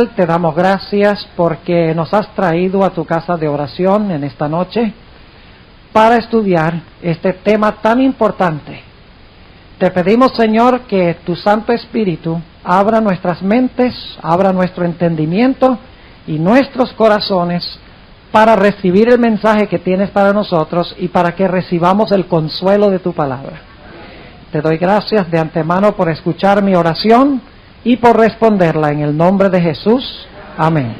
Celestial, te damos gracias porque nos has traído a tu casa de oración en esta noche para estudiar este tema tan importante. Te pedimos, Señor, que tu Santo Espíritu abra nuestras mentes, abra nuestro entendimiento y nuestros corazones para recibir el mensaje que tienes para nosotros y para que recibamos el consuelo de tu palabra. Te doy gracias de antemano por escuchar mi oración y por responderla en el nombre de Jesús. Amén.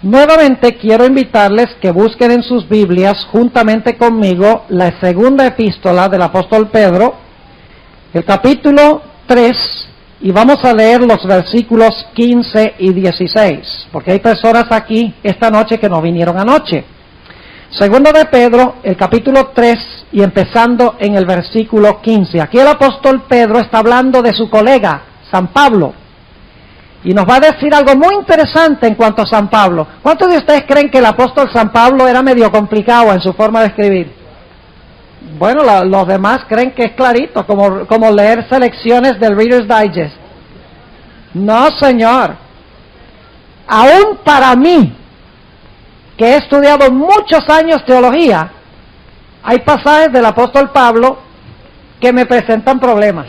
Nuevamente quiero invitarles que busquen en sus Biblias juntamente conmigo la segunda epístola del apóstol Pedro, el capítulo 3, y vamos a leer los versículos 15 y 16, porque hay personas aquí esta noche que no vinieron anoche. Segundo de Pedro, el capítulo 3, y empezando en el versículo 15. Aquí el apóstol Pedro está hablando de su colega, San Pablo, y nos va a decir algo muy interesante en cuanto a San Pablo. ¿Cuántos de ustedes creen que el apóstol San Pablo era medio complicado en su forma de escribir? Bueno, los demás creen que es clarito, como leer selecciones del Reader's Digest. No, señor. Aún para mí, que he estudiado muchos años teología, hay pasajes del apóstol Pablo que me presentan problemas,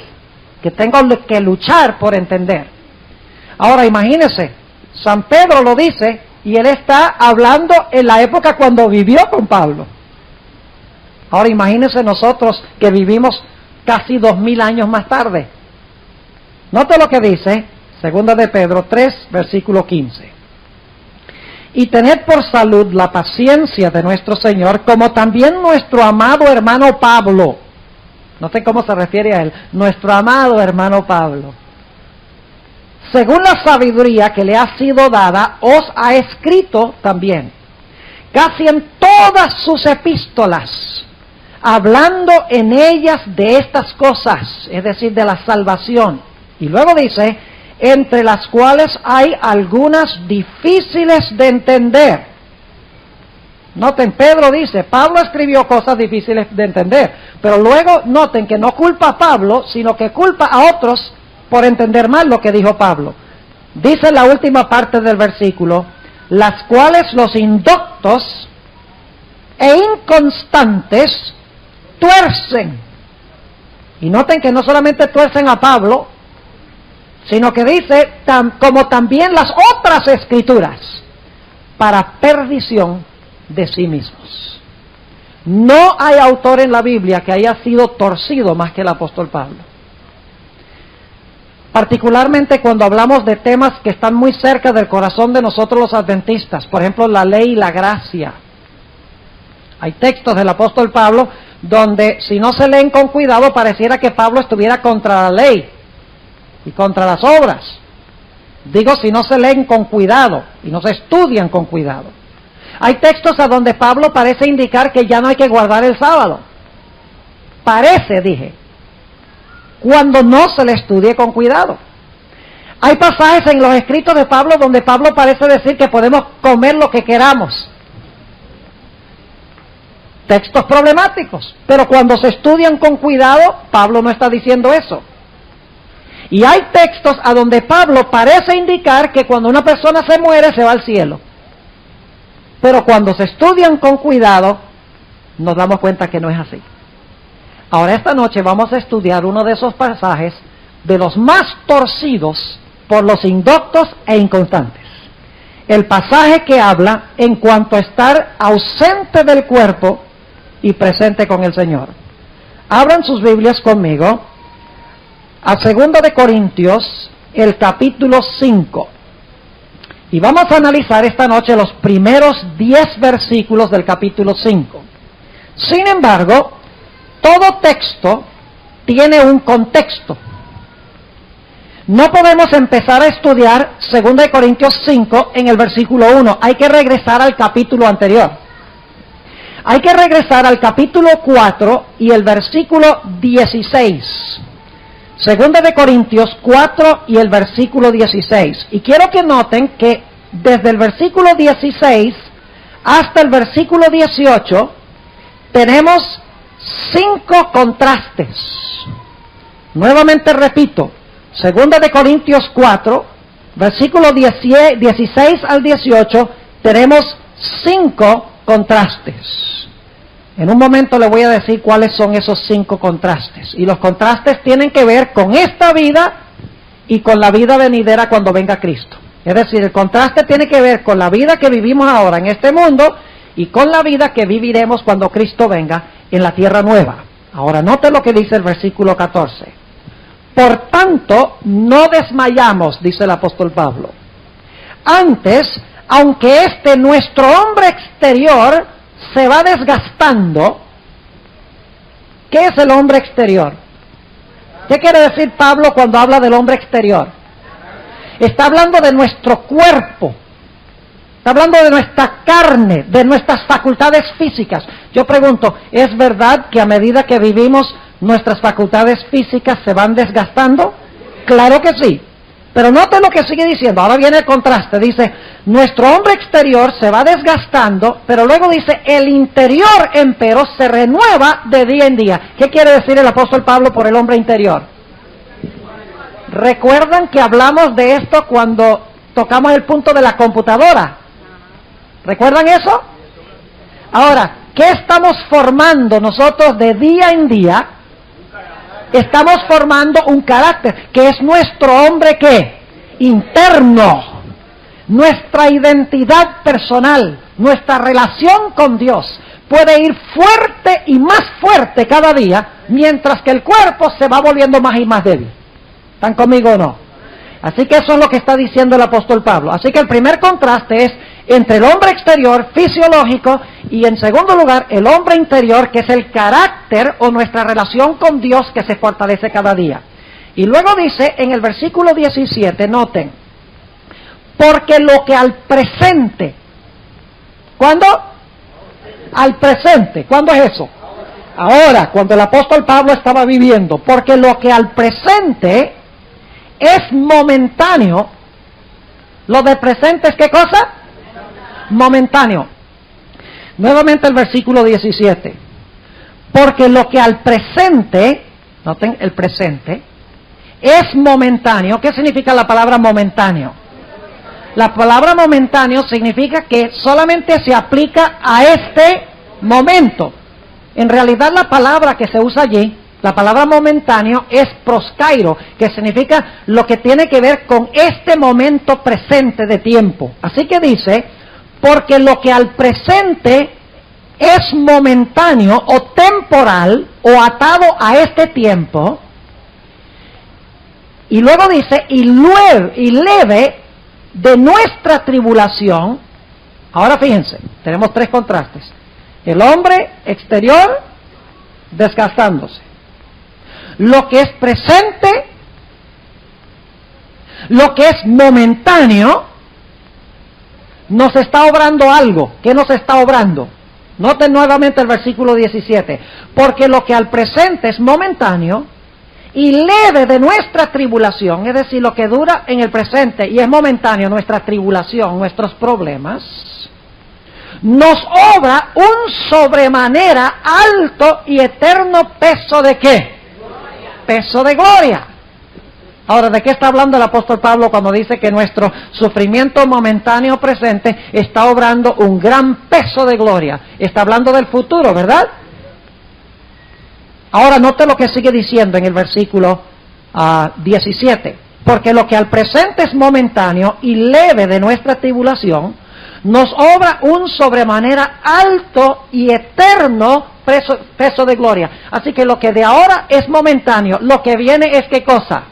que tengo que luchar por entender. Ahora imagínense, San Pedro lo dice, y él está hablando en la época cuando vivió con Pablo. Ahora imagínense nosotros que vivimos casi 2000 años más tarde. Note lo que dice, segunda de Pedro 3, versículo 15. Y tened por salud la paciencia de nuestro Señor, como también nuestro amado hermano Pablo. Noten cómo se refiere a él, nuestro amado hermano Pablo. Según la sabiduría que le ha sido dada, os ha escrito también, casi en todas sus epístolas, hablando en ellas de estas cosas, es decir, de la salvación. Y luego dice, entre las cuales hay algunas difíciles de entender. Noten, Pedro dice, Pablo escribió cosas difíciles de entender, pero luego noten que no culpa a Pablo, sino que culpa a otros por entender mal lo que dijo Pablo. Dice en la última parte del versículo, las cuales los indoctos e inconstantes tuercen. Y noten que no solamente tuercen a Pablo, sino que dice, como también las otras escrituras, para perdición de sí mismos. No hay autor en la Biblia que haya sido torcido más que el apóstol Pablo. Particularmente cuando hablamos de temas que están muy cerca del corazón de nosotros los adventistas, por ejemplo, la ley y la gracia. Hay textos del apóstol Pablo donde, si no se leen con cuidado, pareciera que Pablo estuviera contra la ley y contra las obras. Digo, si no se leen con cuidado y no se estudian con cuidado. Hay textos a donde Pablo parece indicar que ya no hay que guardar el sábado. Parece, dije, cuando no se le estudie con cuidado. Hay pasajes en los escritos de Pablo donde Pablo parece decir que podemos comer lo que queramos. Textos problemáticos, pero cuando se estudian con cuidado, Pablo no está diciendo eso. Y hay textos a donde Pablo parece indicar que cuando una persona se muere se va al cielo. Pero cuando se estudian con cuidado, nos damos cuenta que no es así. Ahora esta noche vamos a estudiar uno de esos pasajes de los más torcidos por los indoctos e inconstantes. El pasaje que habla en cuanto a estar ausente del cuerpo y presente con el Señor. Abran sus Biblias conmigo a 2 de Corintios, el capítulo 5. Y vamos a analizar esta noche los primeros 10 versículos del capítulo 5. Sin embargo, todo texto tiene un contexto. No podemos empezar a estudiar 2 de Corintios 5 en el versículo 1. Hay que regresar al capítulo anterior. Hay que regresar al capítulo 4 y el versículo 16. 2 de Corintios 4 y el versículo 16. Y quiero que noten que desde el versículo 16 hasta el versículo 18 tenemos 5 contrastes. Nuevamente repito, 2 de Corintios 4, versículos 16 al 18, tenemos 5 contrastes. En un momento le voy a decir cuáles son esos 5 contrastes. Y los contrastes tienen que ver con esta vida y con la vida venidera cuando venga Cristo. Es decir, el contraste tiene que ver con la vida que vivimos ahora en este mundo y con la vida que viviremos cuando Cristo venga en la tierra nueva. Ahora, note lo que dice el versículo 14. Por tanto, no desmayamos, dice el apóstol Pablo. Antes, aunque nuestro hombre exterior se va desgastando. ¿Qué es el hombre exterior? ¿Qué quiere decir Pablo cuando habla del hombre exterior? Está hablando de nuestro cuerpo. Está hablando de nuestra carne, de nuestras facultades físicas. Yo pregunto, ¿es verdad que a medida que vivimos nuestras facultades físicas se van desgastando? Claro que sí. Pero note lo que sigue diciendo. Ahora viene el contraste. Dice, nuestro hombre exterior se va desgastando, pero luego dice, el interior, empero, se renueva de día en día. ¿Qué quiere decir el apóstol Pablo por el hombre interior? ¿Recuerdan que hablamos de esto cuando tocamos el punto de la computadora? ¿Recuerdan eso? Ahora, ¿qué estamos formando nosotros de día en día? Estamos formando un carácter, que es nuestro hombre, ¿qué? Interno. Nuestra identidad personal, nuestra relación con Dios puede ir fuerte y más fuerte cada día, mientras que el cuerpo se va volviendo más y más débil. ¿Están conmigo o no? Así que eso es lo que está diciendo el apóstol Pablo. Así que el primer contraste es entre el hombre exterior, fisiológico, y en segundo lugar, el hombre interior, que es el carácter o nuestra relación con Dios que se fortalece cada día. Y luego dice en el versículo 17, noten, porque lo que al presente, ¿cuándo? Al presente, ¿cuándo es eso? Ahora, cuando el apóstol Pablo estaba viviendo, porque lo que al presente es momentáneo. Lo de presente es ¿qué cosa? Momentáneo. Nuevamente el versículo 17. Porque lo que al presente, noten el presente, es momentáneo. ¿Qué significa la palabra momentáneo? La palabra momentáneo significa que solamente se aplica a este momento. En realidad la palabra que se usa allí, la palabra momentáneo, es proskairo, que significa lo que tiene que ver con este momento presente de tiempo. Así que dice, porque lo que al presente es momentáneo o temporal o atado a este tiempo, y luego dice, y leve de nuestra tribulación. Ahora fíjense, tenemos 3 contrastes. El hombre exterior desgastándose. Lo que es presente, lo que es momentáneo, nos está obrando algo. ¿Qué nos está obrando? Noten nuevamente el versículo 17. Porque lo que al presente es momentáneo y leve de nuestra tribulación, es decir, lo que dura en el presente y es momentáneo, nuestra tribulación, nuestros problemas, nos obra un sobremanera alto y eterno peso de ¿qué? Peso de gloria. Ahora, ¿de qué está hablando el apóstol Pablo cuando dice que nuestro sufrimiento momentáneo presente está obrando un gran peso de gloria? Está hablando del futuro, ¿verdad? Ahora, note lo que sigue diciendo en el versículo 17. Porque lo que al presente es momentáneo y leve de nuestra tribulación, nos obra un sobremanera alto y eterno peso de gloria. Así que lo que de ahora es momentáneo, lo que viene es ¿qué cosa?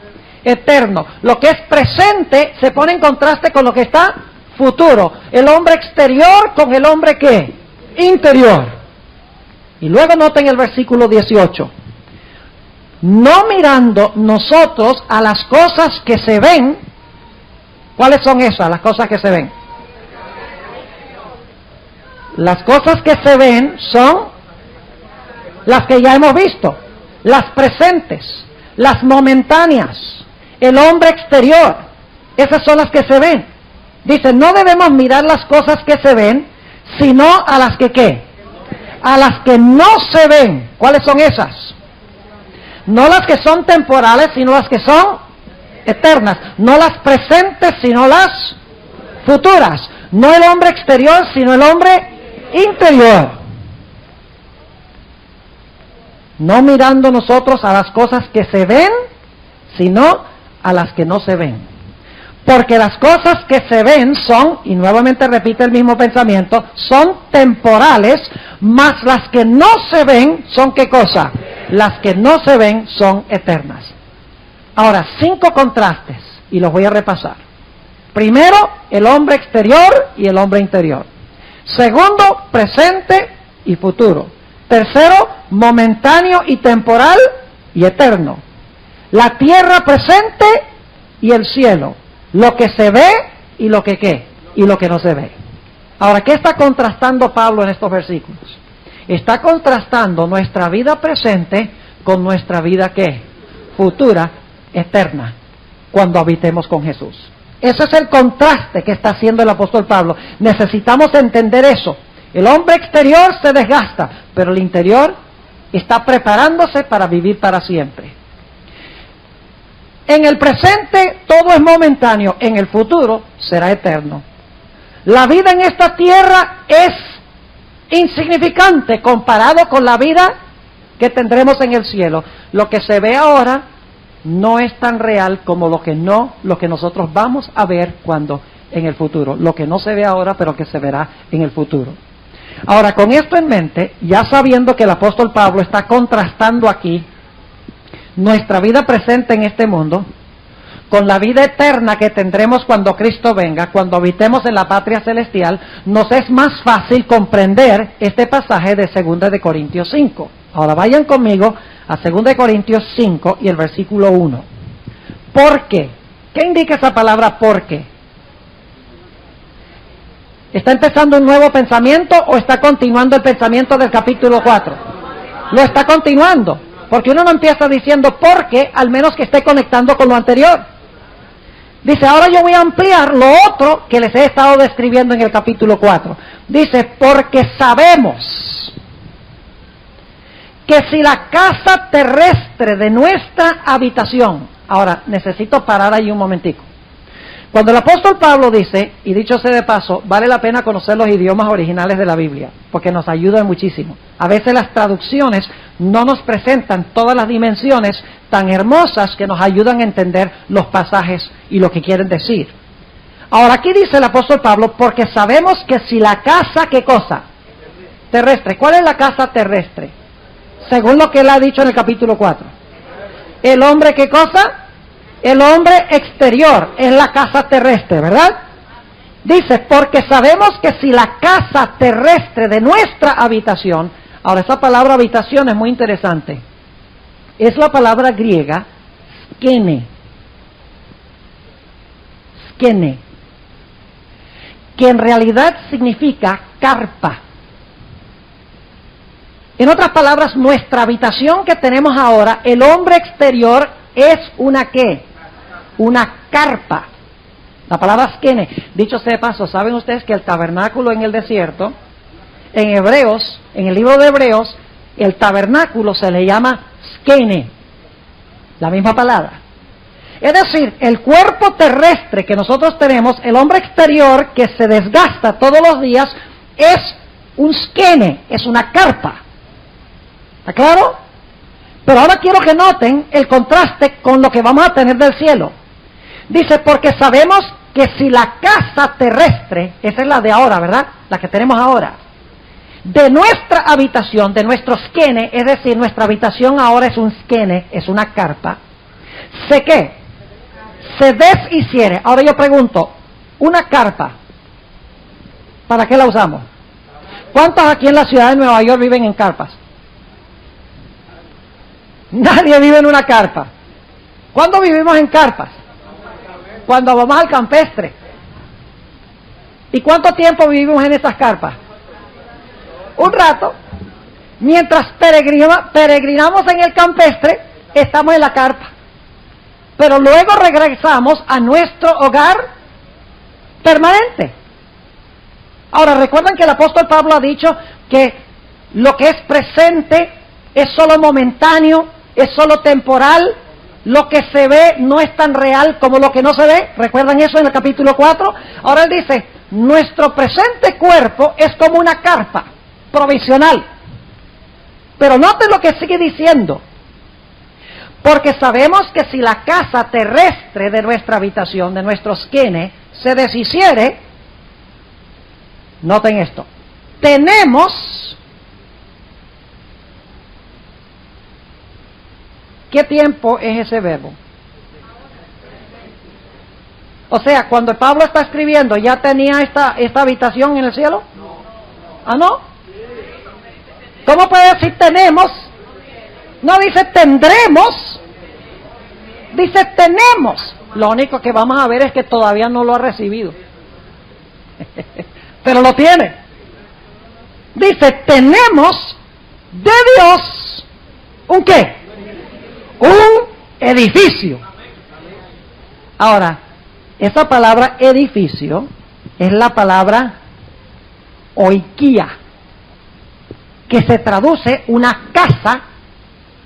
Eterno. Lo que es presente se pone en contraste con lo que está futuro. El hombre exterior con el hombre ¿qué? Interior. Y luego noten el versículo 18. No mirando nosotros a las cosas que se ven. ¿Cuáles son esas, las cosas que se ven? Las cosas que se ven son las que ya hemos visto, las presentes, las momentáneas, el hombre exterior, esas son las que se ven. Dice, no debemos mirar las cosas que se ven, sino a las que ¿qué? A las que no se ven. ¿Cuáles son esas? No las que son temporales, sino las que son eternas, no las presentes, sino las futuras. No el hombre exterior, sino el hombre interior. No mirando nosotros a las cosas que se ven, sino a las que no se ven. Porque las cosas que se ven son, y nuevamente repite el mismo pensamiento, son temporales, mas las que no se ven son ¿qué cosa? Las que no se ven son eternas. Ahora, 5 contrastes, y los voy a repasar. Primero, el hombre exterior y el hombre interior. Segundo, presente y futuro. Tercero, momentáneo y temporal y eterno. La tierra presente y el cielo. Lo que se ve y lo que ¿qué? Y lo que no se ve. Ahora, ¿qué está contrastando Pablo en estos versículos? Está contrastando nuestra vida presente con nuestra vida ¿qué? Futura, eterna, cuando habitemos con Jesús. Ese es el contraste que está haciendo el apóstol Pablo. Necesitamos entender eso. El hombre exterior se desgasta, pero el interior está preparándose para vivir para siempre. En el presente todo es momentáneo, en el futuro será eterno. La vida en esta tierra es insignificante comparado con la vida que tendremos en el cielo. Lo que se ve ahora no es tan real como lo que nosotros vamos a ver cuando en el futuro. Lo que no se ve ahora, pero que se verá en el futuro. Ahora, con esto en mente, ya sabiendo que el apóstol Pablo está contrastando aquí nuestra vida presente en este mundo con la vida eterna que tendremos cuando Cristo venga, cuando habitemos en la patria celestial, nos es más fácil comprender este pasaje de 2 de Corintios 5. Ahora vayan conmigo a 2 de Corintios 5 y el versículo 1. ¿Por qué? ¿Qué indica esa palabra por qué? ¿Está empezando un nuevo pensamiento o está continuando el pensamiento del capítulo 4? Lo está continuando. Porque uno no empieza diciendo por qué, al menos que esté conectando con lo anterior. Dice, ahora yo voy a ampliar lo otro que les he estado describiendo en el capítulo 4. Dice, porque sabemos que si la casa terrestre de nuestra habitación... Ahora, necesito parar ahí un momentico. Cuando el apóstol Pablo dice, y dicho sea de paso, vale la pena conocer los idiomas originales de la Biblia, porque nos ayudan muchísimo. A veces las traducciones no nos presentan todas las dimensiones tan hermosas que nos ayudan a entender los pasajes y lo que quieren decir. Ahora aquí dice el apóstol Pablo, porque sabemos que si la casa, ¿qué cosa? Terrestre. ¿Cuál es la casa terrestre? Según lo que él ha dicho en el capítulo 4. ¿El hombre qué cosa? El hombre exterior es la casa terrestre, ¿verdad? Dice, porque sabemos que si la casa terrestre de nuestra habitación, ahora esa palabra habitación es muy interesante, es la palabra griega skene, que en realidad significa carpa. En otras palabras, nuestra habitación que tenemos ahora, el hombre exterior es una ¿qué? Una carpa. La palabra skene, dicho sea de paso, ¿saben ustedes que el tabernáculo en el desierto, en Hebreos, en el libro de Hebreos, el tabernáculo se le llama skene, la misma palabra? Es decir, el cuerpo terrestre que nosotros tenemos, el hombre exterior que se desgasta todos los días, es un skene, es una carpa. ¿Está claro? Pero ahora quiero que noten el contraste con lo que vamos a tener del cielo. Dice, porque sabemos que si la casa terrestre, esa es la de ahora, ¿verdad? La que tenemos ahora, de nuestra habitación, de nuestro skene, es decir, nuestra habitación ahora es un skene, es una carpa, ¿sé qué? Se deshiciere. Ahora yo pregunto, una carpa, ¿para qué la usamos? ¿Cuántos aquí en la ciudad de Nueva York viven en carpas? Nadie vive en una carpa. ¿Cuándo vivimos en carpas? Cuando vamos al campestre. ¿Y cuánto tiempo vivimos en esas carpas? Un rato. Mientras peregrinamos en el campestre, estamos en la carpa. Pero luego regresamos a nuestro hogar permanente. Ahora, recuerdan que el apóstol Pablo ha dicho que lo que es presente es solo momentáneo, es solo temporal lo que se ve no es tan real como lo que no se ve. ¿Recuerdan eso en el capítulo 4? Ahora él dice, nuestro presente cuerpo es como una carpa provisional. Pero noten lo que sigue diciendo. Porque sabemos que si la casa terrestre de nuestra habitación, de nuestro skene, se deshiciere, noten esto, tenemos, ¿qué tiempo es ese verbo? O sea, cuando Pablo está escribiendo, ¿ya tenía esta habitación en el cielo? ¿Ah, no? ¿Cómo puede decir tenemos? No dice tendremos, dice tenemos. Lo único que vamos a ver es que todavía no lo ha recibido. Pero lo tiene. Dice, tenemos de Dios, ¿un qué? Un edificio. Ahora, esa palabra edificio es la palabra oikia, que se traduce una casa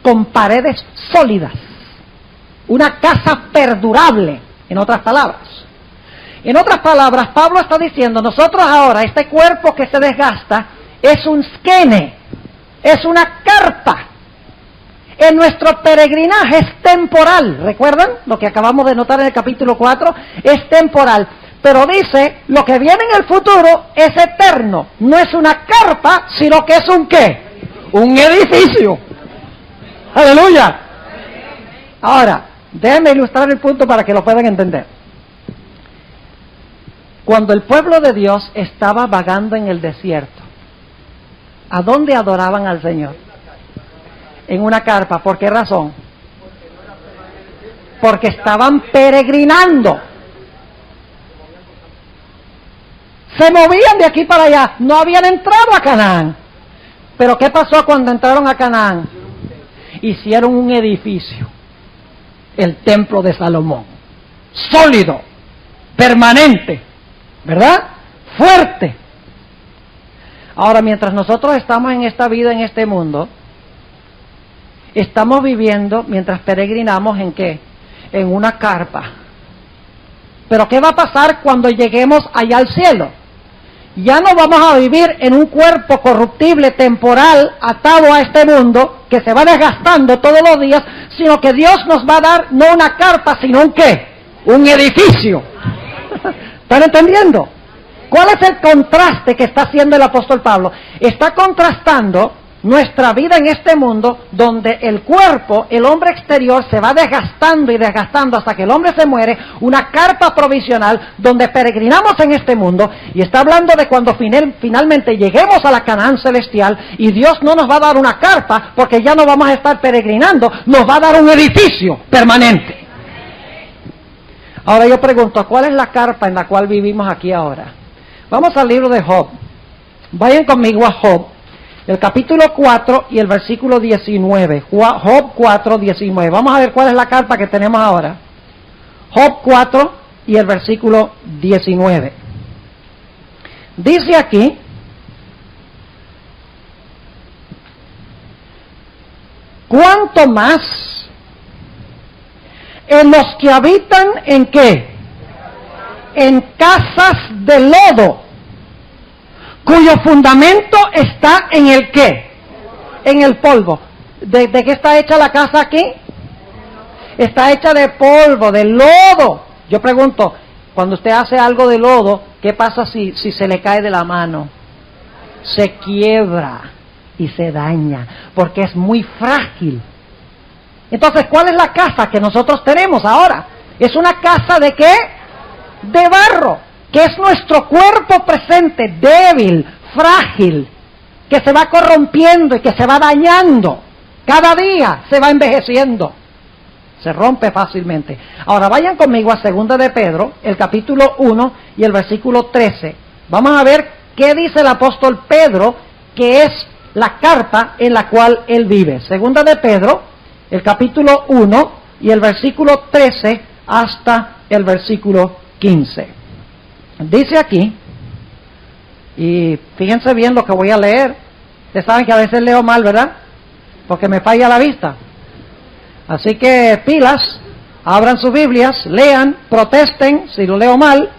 con paredes sólidas, una casa perdurable, en otras palabras. En otras palabras, Pablo está diciendo, nosotros ahora, este cuerpo que se desgasta, es un skene, es una carpa. En nuestro peregrinaje es temporal, ¿recuerdan? Lo que acabamos de notar en el capítulo 4, es temporal. Pero dice, lo que viene en el futuro es eterno. No es una carpa, sino que es un ¿qué? Un edificio. ¡Aleluya! Ahora, déjenme ilustrar el punto para que lo puedan entender. Cuando el pueblo de Dios estaba vagando en el desierto, ¿a dónde adoraban al Señor? En una carpa. ¿Por qué razón? Porque estaban peregrinando. Se movían de aquí para allá. No habían entrado a Canaán. Pero ¿qué pasó cuando entraron a Canaán? Hicieron un edificio. El templo de Salomón. Sólido. Permanente. ¿Verdad? Fuerte. Ahora, mientras nosotros estamos en esta vida, en este mundo, estamos viviendo, mientras peregrinamos, ¿en qué? En una carpa. Pero ¿qué va a pasar cuando lleguemos allá al cielo? Ya no vamos a vivir en un cuerpo corruptible, temporal, atado a este mundo, que se va desgastando todos los días, sino que Dios nos va a dar no una carpa, sino un ¿qué? Un edificio. ¿Están entendiendo? ¿Cuál es el contraste que está haciendo el apóstol Pablo? Está contrastando nuestra vida en este mundo, donde el cuerpo, el hombre exterior, se va desgastando y desgastando hasta que el hombre se muere, una carpa provisional, donde peregrinamos en este mundo, y está hablando de cuando finalmente lleguemos a la Canaán celestial, y Dios no nos va a dar una carpa, porque ya no vamos a estar peregrinando, nos va a dar un edificio permanente. Ahora yo pregunto, ¿cuál es la carpa en la cual vivimos aquí ahora? Vamos al libro de Job. Vayan conmigo a Job, el capítulo 4 y el versículo 19. Job 4, 19. Vamos a ver cuál es la carpa que tenemos ahora. Job 4 y el versículo 19. Dice aquí, ¿cuánto más en los que habitan en qué? En casas de lodo, cuyo fundamento está en el qué? En el polvo. ¿De qué está hecha la casa aquí? Está hecha de polvo, de lodo. Yo pregunto, cuando usted hace algo de lodo, ¿qué pasa si se le cae de la mano? Se quiebra y se daña, porque es muy frágil. Entonces, ¿cuál es la casa que nosotros tenemos ahora? Es una casa ¿de qué? De barro, que es nuestro cuerpo presente, débil, frágil, que se va corrompiendo y que se va dañando. Cada día se va envejeciendo. Se rompe fácilmente. Ahora vayan conmigo a 2 de Pedro, el capítulo 1 y el versículo 13. Vamos a ver qué dice el apóstol Pedro, que es la carpa en la cual él vive. 2 de Pedro, el capítulo 1 y el versículo 13 hasta el versículo 15. Dice aquí, y fíjense bien lo que voy a leer. Ustedes saben que a veces leo mal, ¿verdad? Porque me falla la vista. Así que pilas, abran sus Biblias, lean, protesten si lo leo mal.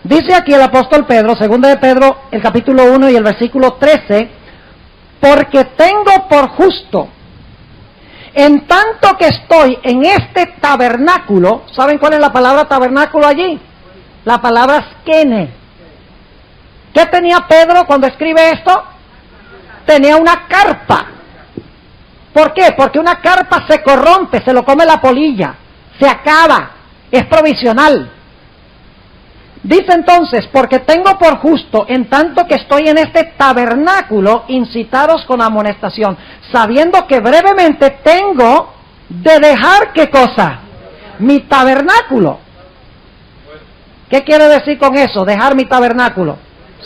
Dice aquí el apóstol Pedro, 2 de Pedro, el capítulo 1 y el versículo 13, porque tengo por justo, en tanto que estoy en este tabernáculo. ¿Saben cuál es la palabra tabernáculo allí? La palabra skene. ¿Qué tenía Pedro cuando escribe esto? Tenía una carpa. ¿Por qué? Porque una carpa se corrompe, se lo come la polilla, se acaba, es provisional. Dice entonces, porque tengo por justo, en tanto que estoy en este tabernáculo, incitaros con amonestación, sabiendo que brevemente tengo de dejar, ¿qué cosa? Mi tabernáculo. ¿Qué quiere decir con eso? Dejar mi tabernáculo.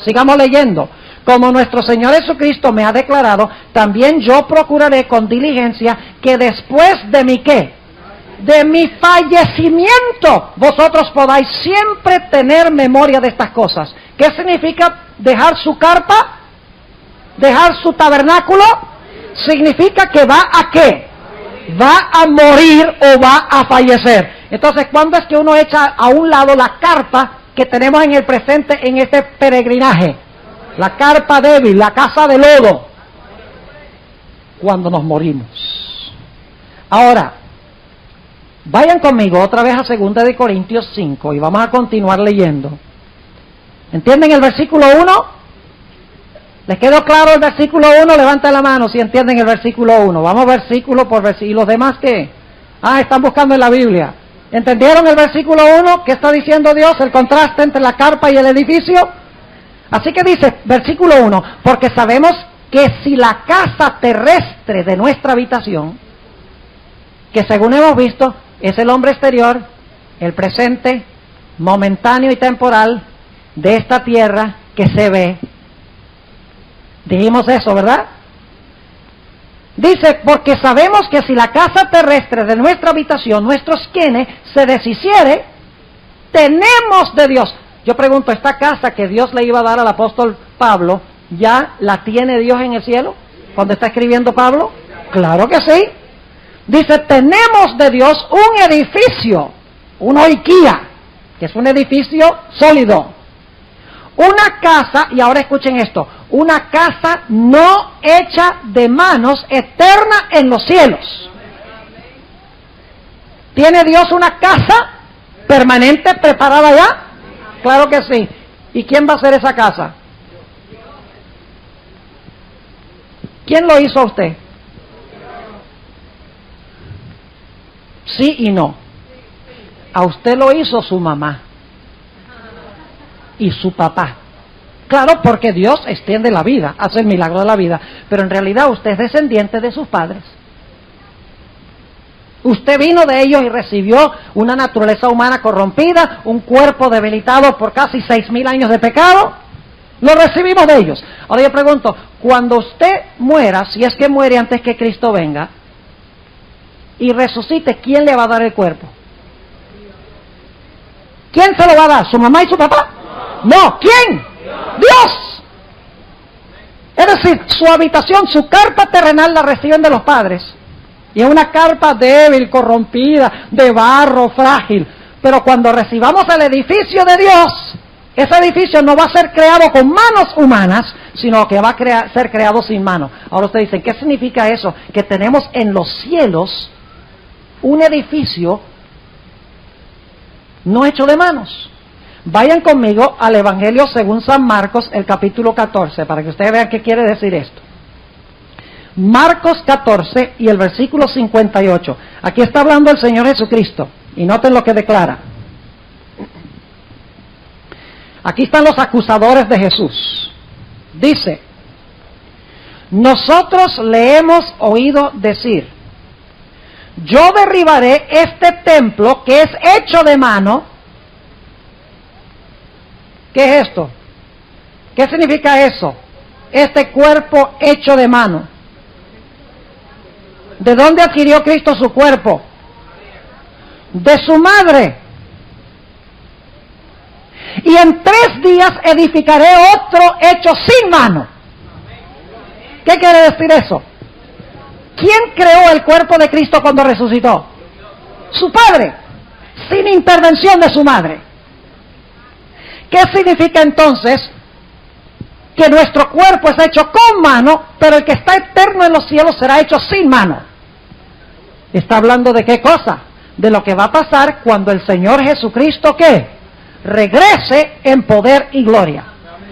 Sigamos leyendo. Como nuestro Señor Jesucristo me ha declarado, también yo procuraré con diligencia que después de mi ¿qué? De mi fallecimiento, vosotros podáis siempre tener memoria de estas cosas. ¿Qué significa dejar su carpa? ¿Dejar su tabernáculo? Significa que va a ¿qué? Va a morir o va a fallecer. Entonces, ¿cuándo es que uno echa a un lado la carpa que tenemos en el presente en este peregrinaje? La carpa débil, la casa de lodo. Cuando nos morimos. Ahora, vayan conmigo otra vez a 2 de Corintios 5 y vamos a continuar leyendo. ¿Entienden el versículo 1? ¿Les quedó claro el versículo 1? Levanten la mano si entienden el versículo 1. Vamos versículo por versículo. ¿Y los demás qué? Están buscando en la Biblia. ¿Entendieron el versículo 1? ¿Qué está diciendo Dios? El contraste entre la carpa y el edificio. Así que dice, versículo 1, porque sabemos que si la casa terrestre de nuestra habitación, que según hemos visto, es el hombre exterior, el presente, momentáneo y temporal, de esta tierra que se ve. Dijimos eso, ¿verdad? Dice, porque sabemos que si la casa terrestre de nuestra habitación, nuestro skene, se deshiciere, tenemos de Dios. Yo pregunto, ¿esta casa que Dios le iba a dar al apóstol Pablo, ya la tiene Dios en el cielo? Cuando está escribiendo Pablo, claro que sí. Dice, tenemos de Dios un edificio, un oikia, que es un edificio sólido. Una casa, y ahora escuchen esto, una casa no hecha de manos, eterna en los cielos. ¿Tiene Dios una casa permanente preparada ya? Claro que sí. ¿Y quién va a hacer esa casa? ¿Quién lo hizo a usted? Sí y no. A usted lo hizo su mamá y su papá. Claro, porque Dios extiende la vida, hace el milagro de la vida, pero en realidad usted es descendiente de sus padres. Usted vino de ellos y recibió una naturaleza humana corrompida, un cuerpo debilitado por casi 6,000 años de pecado. Lo recibimos de ellos. Ahora yo pregunto, cuando usted muera, si es que muere antes que Cristo venga, y resucite, ¿quién le va a dar el cuerpo? ¿Quién se lo va a dar? ¿Su mamá y su papá? No, ¿quién? Dios. Es decir, su habitación, su carpa terrenal la reciben de los padres. Y es una carpa débil, corrompida, de barro, frágil. Pero cuando recibamos el edificio de Dios, ese edificio no va a ser creado con manos humanas, sino que va a ser creado sin manos. Ahora ustedes dicen, ¿qué significa eso? Que tenemos en los cielos un edificio no hecho de manos. Vayan conmigo al Evangelio según San Marcos, el capítulo 14, para que ustedes vean qué quiere decir esto. Marcos 14 y el versículo 58. Aquí está hablando el Señor Jesucristo, y noten lo que declara. Aquí están los acusadores de Jesús. Dice, nosotros le hemos oído decir, yo derribaré este templo que es hecho de mano. ¿Qué es esto? ¿Qué significa eso? Este cuerpo hecho de mano. ¿De dónde adquirió Cristo su cuerpo? De su madre. Y en 3 días edificaré otro hecho sin mano. ¿Qué quiere decir eso? ¿Quién creó el cuerpo de Cristo cuando resucitó? Su Padre, sin intervención de su madre. ¿Qué significa entonces que nuestro cuerpo es hecho con mano, pero el que está eterno en los cielos será hecho sin mano? ¿Está hablando de qué cosa? De lo que va a pasar cuando el Señor Jesucristo, ¿qué? Regrese en poder y gloria.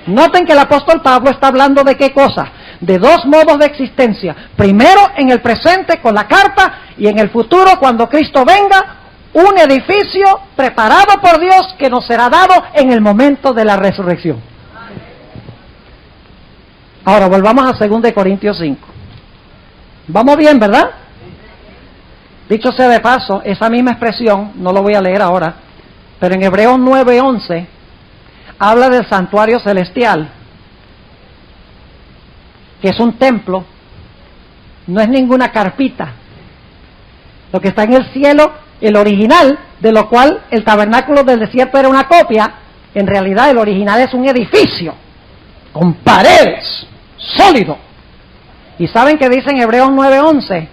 Noten que el apóstol Pablo está hablando de qué cosa, de dos modos de existencia. Primero en el presente con la carta, y en el futuro cuando Cristo venga, un edificio preparado por Dios que nos será dado en el momento de la resurrección. Ahora volvamos a 2 Corintios 5. Vamos bien, ¿verdad? Dicho sea de paso, esa misma expresión, no lo voy a leer ahora, pero en Hebreos 9:11 habla del santuario celestial, que es un templo, no es ninguna carpita. Lo que está en el cielo, el original, de lo cual el tabernáculo del desierto era una copia, en realidad el original es un edificio, con paredes, sólido. ¿Y saben qué dice en Hebreos 9:11?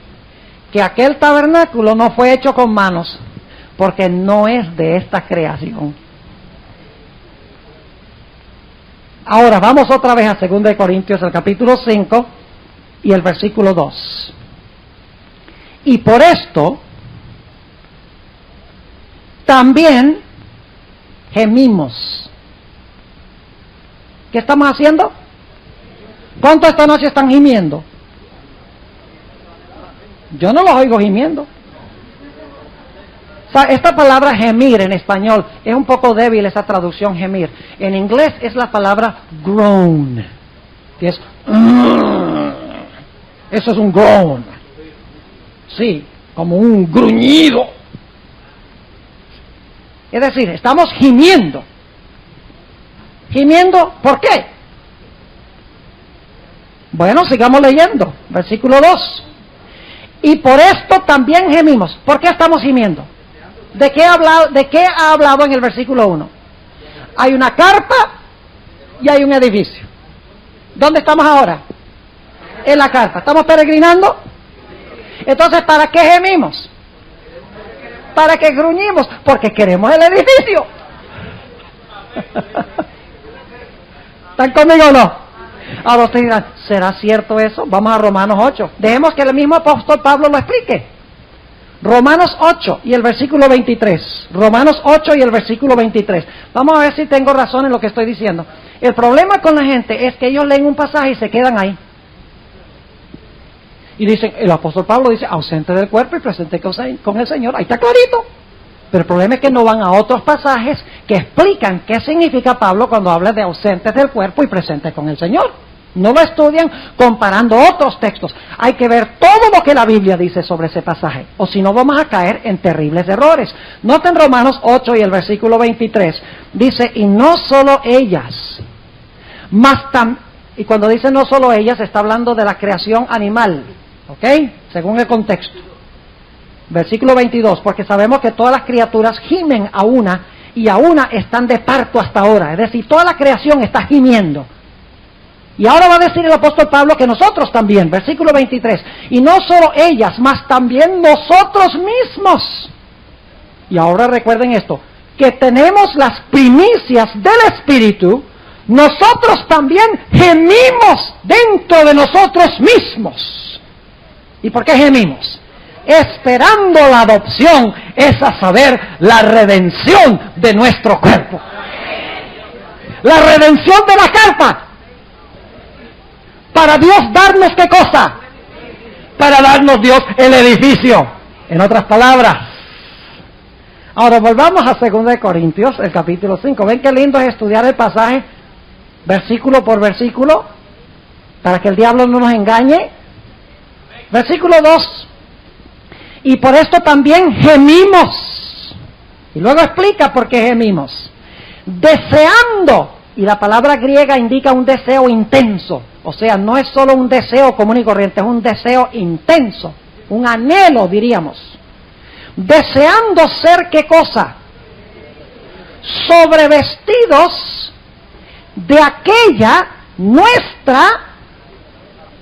Que aquel tabernáculo no fue hecho con manos, porque no es de esta creación. Ahora vamos otra vez a 2 Corintios, el capítulo 5 y el versículo 2. Y por esto también gemimos. ¿Qué estamos haciendo? ¿Cuántos esta noche están gimiendo? Yo no los oigo gimiendo. O sea, esta palabra gemir en español es un poco débil, esa traducción gemir. En inglés es la palabra groan, que es eso es un groan. Sí, como un gruñido. Es decir, estamos gimiendo. ¿Gimiendo por qué? Bueno, sigamos leyendo. Versículo 2. Y por esto también gemimos. ¿Por qué estamos gimiendo? ¿De qué ha hablado en el versículo 1? Hay una carpa y hay un edificio. ¿Dónde estamos ahora? En la carpa. ¿Estamos peregrinando? Entonces, ¿para qué gemimos? ¿Para qué gruñimos? Porque queremos el edificio. ¿Están conmigo o no? Ahora ustedes dirán, ¿será cierto eso? Vamos a Romanos 8. Dejemos que el mismo apóstol Pablo lo explique. Romanos 8 y el versículo 23. Romanos 8 y el versículo 23. Vamos a ver si tengo razón en lo que estoy diciendo. El problema con la gente es que ellos leen un pasaje y se quedan ahí. Y dicen, el apóstol Pablo dice, ausente del cuerpo y presente con el Señor. Ahí está clarito. Pero el problema es que no van a otros pasajes que explican qué significa Pablo cuando habla de ausentes del cuerpo y presentes con el Señor. No lo estudian comparando otros textos. Hay que ver todo lo que la Biblia dice sobre ese pasaje, o si no vamos a caer en terribles errores. Noten Romanos 8 y el versículo 23. Dice, y no solo ellas, y cuando dice no solo ellas, está hablando de la creación animal, ¿ok? Según el contexto. Versículo 22, porque sabemos que todas las criaturas gimen a una, y a una están de parto hasta ahora. Es decir, toda la creación está gimiendo. Y ahora va a decir el apóstol Pablo que nosotros también, versículo 23, y no solo ellas, mas también nosotros mismos. Y ahora recuerden esto, que tenemos las primicias del Espíritu, nosotros también gemimos dentro de nosotros mismos. ¿Y por qué gemimos? Esperando la adopción, es a saber, la redención de nuestro cuerpo. La redención de la carpa. Para Dios darnos ¿qué cosa? Para darnos Dios el edificio. En otras palabras. Ahora volvamos a 2 Corintios, el capítulo 5. ¿Ven qué lindo es estudiar el pasaje versículo por versículo? Para que el diablo no nos engañe. Versículo 2. Y por esto también gemimos. Y luego explica por qué gemimos. Deseando. Y la palabra griega indica un deseo intenso. O sea, no es solo un deseo común y corriente, es un deseo intenso. Un anhelo, diríamos. Deseando ser, ¿qué cosa? Sobrevestidos. 2 Corintios 5, 1 de aquella nuestra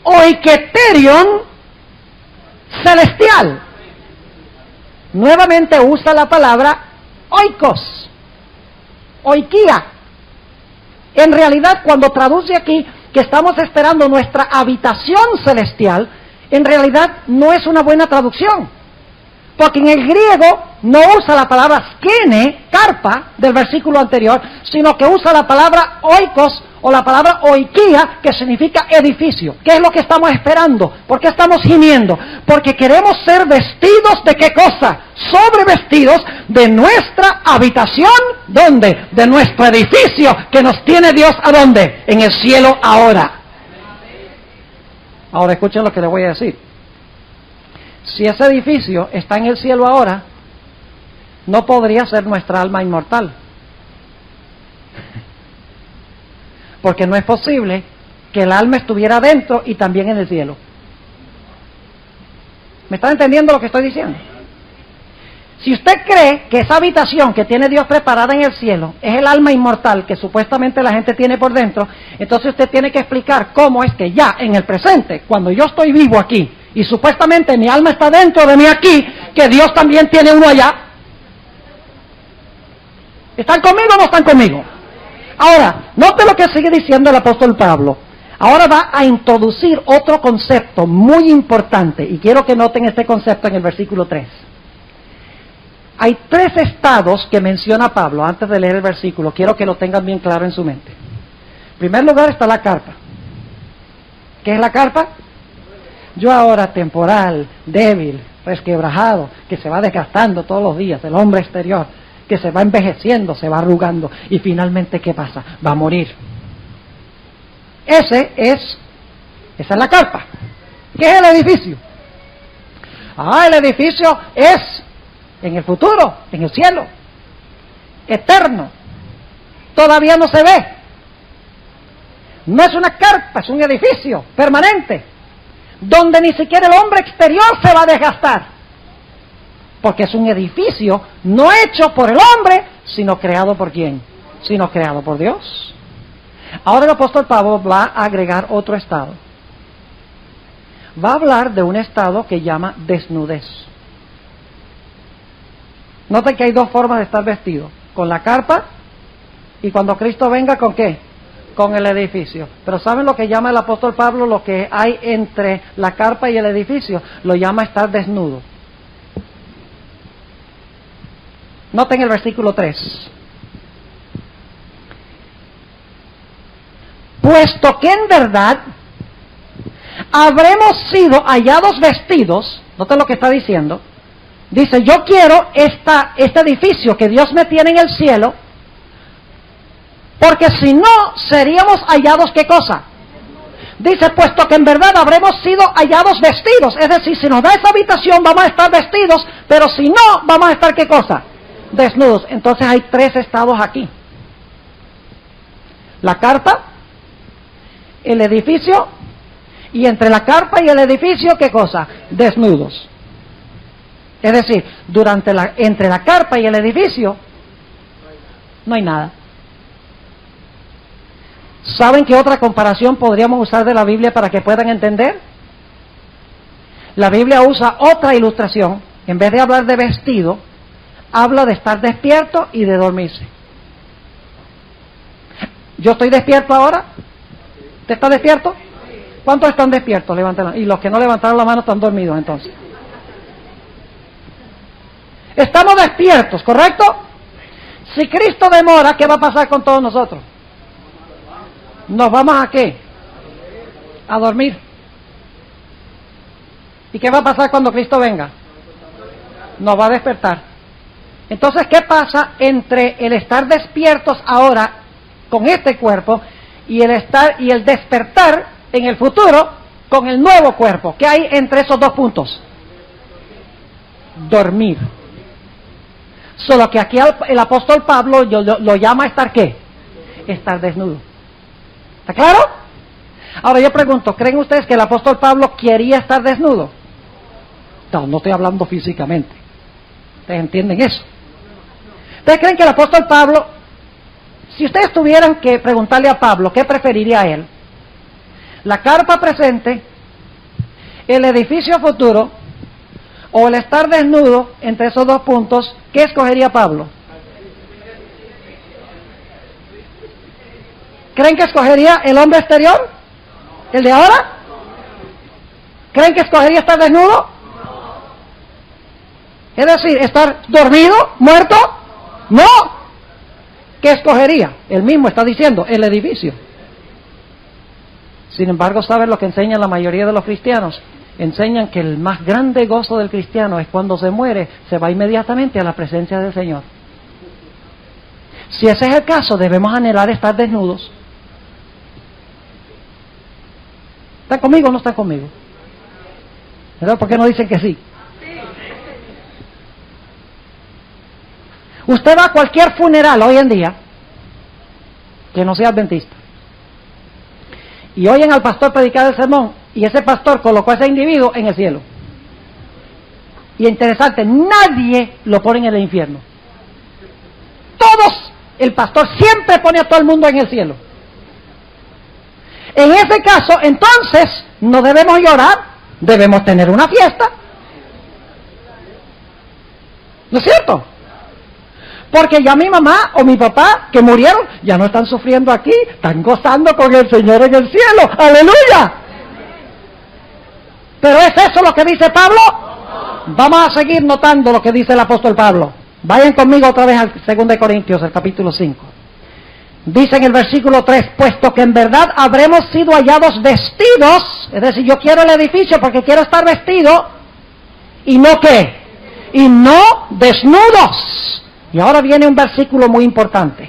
oiketerion celestial. Nuevamente usa la palabra oikos, oikia. En realidad, cuando traduce aquí que estamos esperando nuestra habitación celestial, en realidad no es una buena traducción. Porque en el griego no usa la palabra skene, carpa, del versículo anterior, sino que usa la palabra oikos o la palabra oikia, que significa edificio. ¿Qué es lo que estamos esperando? ¿Por qué estamos gimiendo? Porque queremos ser vestidos de qué cosa? Sobrevestidos de nuestra habitación, ¿dónde? De nuestro edificio que nos tiene Dios, ¿a dónde? En el cielo ahora. Ahora escuchen lo que les voy a decir. Si ese edificio está en el cielo ahora, no podría ser nuestra alma inmortal. Porque no es posible que el alma estuviera dentro y también en el cielo. ¿Me están entendiendo lo que estoy diciendo? Si usted cree que esa habitación que tiene Dios preparada en el cielo es el alma inmortal que supuestamente la gente tiene por dentro, entonces usted tiene que explicar cómo es que ya en el presente, cuando yo estoy vivo aquí, y supuestamente mi alma está dentro de mí aquí, que Dios también tiene uno allá. ¿Están conmigo o no están conmigo? Ahora, note lo que sigue diciendo el apóstol Pablo. Ahora va a introducir otro concepto muy importante, y quiero que noten este concepto en el versículo 3. Hay 3 estados que menciona Pablo antes de leer el versículo. Quiero que lo tengan bien claro en su mente. En primer lugar está la carpa. ¿Qué es la carpa? Yo ahora temporal, débil, resquebrajado, que se va desgastando todos los días, el hombre exterior, que se va envejeciendo, se va arrugando, y finalmente, ¿qué pasa? Va a morir. Esa es la carpa. ¿Qué es el edificio? El edificio es en el futuro, en el cielo, eterno. Todavía no se ve. No es una carpa, es un edificio permanente, donde ni siquiera el hombre exterior se va a desgastar, porque es un edificio no hecho por el hombre, sino creado por ¿quién? Sino creado por Dios. Ahora el apóstol Pablo va a agregar otro estado. Va a hablar de un estado que llama desnudez. Noten que hay 2 formas de estar vestido: con la carpa, y cuando Cristo venga, ¿con qué? Con el edificio. Pero ¿saben lo que llama el apóstol Pablo, lo que hay entre la carpa y el edificio? Lo llama estar desnudo. Noten el versículo 3. Puesto que en verdad habremos sido hallados vestidos, noten lo que está diciendo, dice, yo quiero este edificio que Dios me tiene en el cielo, porque si no, seríamos hallados, ¿qué cosa? Dice, puesto que en verdad habremos sido hallados vestidos. Es decir, si nos da esa habitación, vamos a estar vestidos, pero si no, vamos a estar, ¿qué cosa? Desnudos. Entonces hay 3 estados aquí. La carpa, el edificio, y entre la carpa y el edificio, ¿qué cosa? Desnudos. Es decir, entre la carpa y el edificio, no hay nada. ¿Saben qué otra comparación podríamos usar de la Biblia para que puedan entender? La Biblia usa otra ilustración. En vez de hablar de vestido, habla de estar despierto y de dormirse. ¿Yo estoy despierto ahora? ¿Usted está despierto? ¿Cuántos están despiertos? Levanten la mano. Y los que no levantaron la mano están dormidos entonces. Estamos despiertos, ¿correcto? Si Cristo demora, ¿qué va a pasar con todos nosotros? ¿Nos vamos a qué? A dormir. ¿Y qué va a pasar cuando Cristo venga? Nos va a despertar. Entonces, ¿qué pasa entre el estar despiertos ahora con este cuerpo y el despertar en el futuro con el nuevo cuerpo? ¿Qué hay entre esos 2 puntos? Dormir. Solo que aquí el apóstol Pablo lo llama estar ¿qué? Estar desnudo. ¿Está claro? Ahora yo pregunto, ¿creen ustedes que el apóstol Pablo quería estar desnudo? No estoy hablando físicamente. ¿Ustedes entienden eso? ¿Ustedes creen que el apóstol Pablo, si ustedes tuvieran que preguntarle a Pablo, ¿qué preferiría él? ¿La carpa presente, el edificio futuro o el estar desnudo, entre esos dos puntos, ¿qué escogería Pablo? ¿Creen que escogería el hombre exterior? ¿El de ahora? ¿Creen que escogería estar desnudo? Es decir, estar dormido, muerto. No. ¿Qué escogería? Él mismo está diciendo, el edificio. Sin embargo, ¿saben lo que enseñan la mayoría de los cristianos? Enseñan que el más grande gozo del cristiano es cuando se muere, se va inmediatamente a la presencia del Señor. Si ese es el caso, debemos anhelar estar desnudos. ¿Están conmigo o no están conmigo? ¿Verdad? ¿Por qué no dicen que sí? Usted va a cualquier funeral hoy en día, que no sea adventista, y oyen al pastor predicar el sermón, y ese pastor colocó a ese individuo en el cielo. Y interesante, nadie lo pone en el infierno. Todos, el pastor siempre pone a todo el mundo en el cielo. En ese caso, entonces, no debemos llorar, debemos tener una fiesta. ¿No es cierto? Porque ya mi mamá o mi papá que murieron, ya no están sufriendo aquí, están gozando con el Señor en el cielo. ¡Aleluya! ¿Pero es eso lo que dice Pablo? Vamos a seguir notando lo que dice el apóstol Pablo. Vayan conmigo otra vez al 2 Corintios, el capítulo 5. Dice en el versículo 3, puesto que en verdad habremos sido hallados vestidos, es decir, yo quiero el edificio porque quiero estar vestido, y no ¿qué? Y no desnudos. Y ahora viene un versículo muy importante.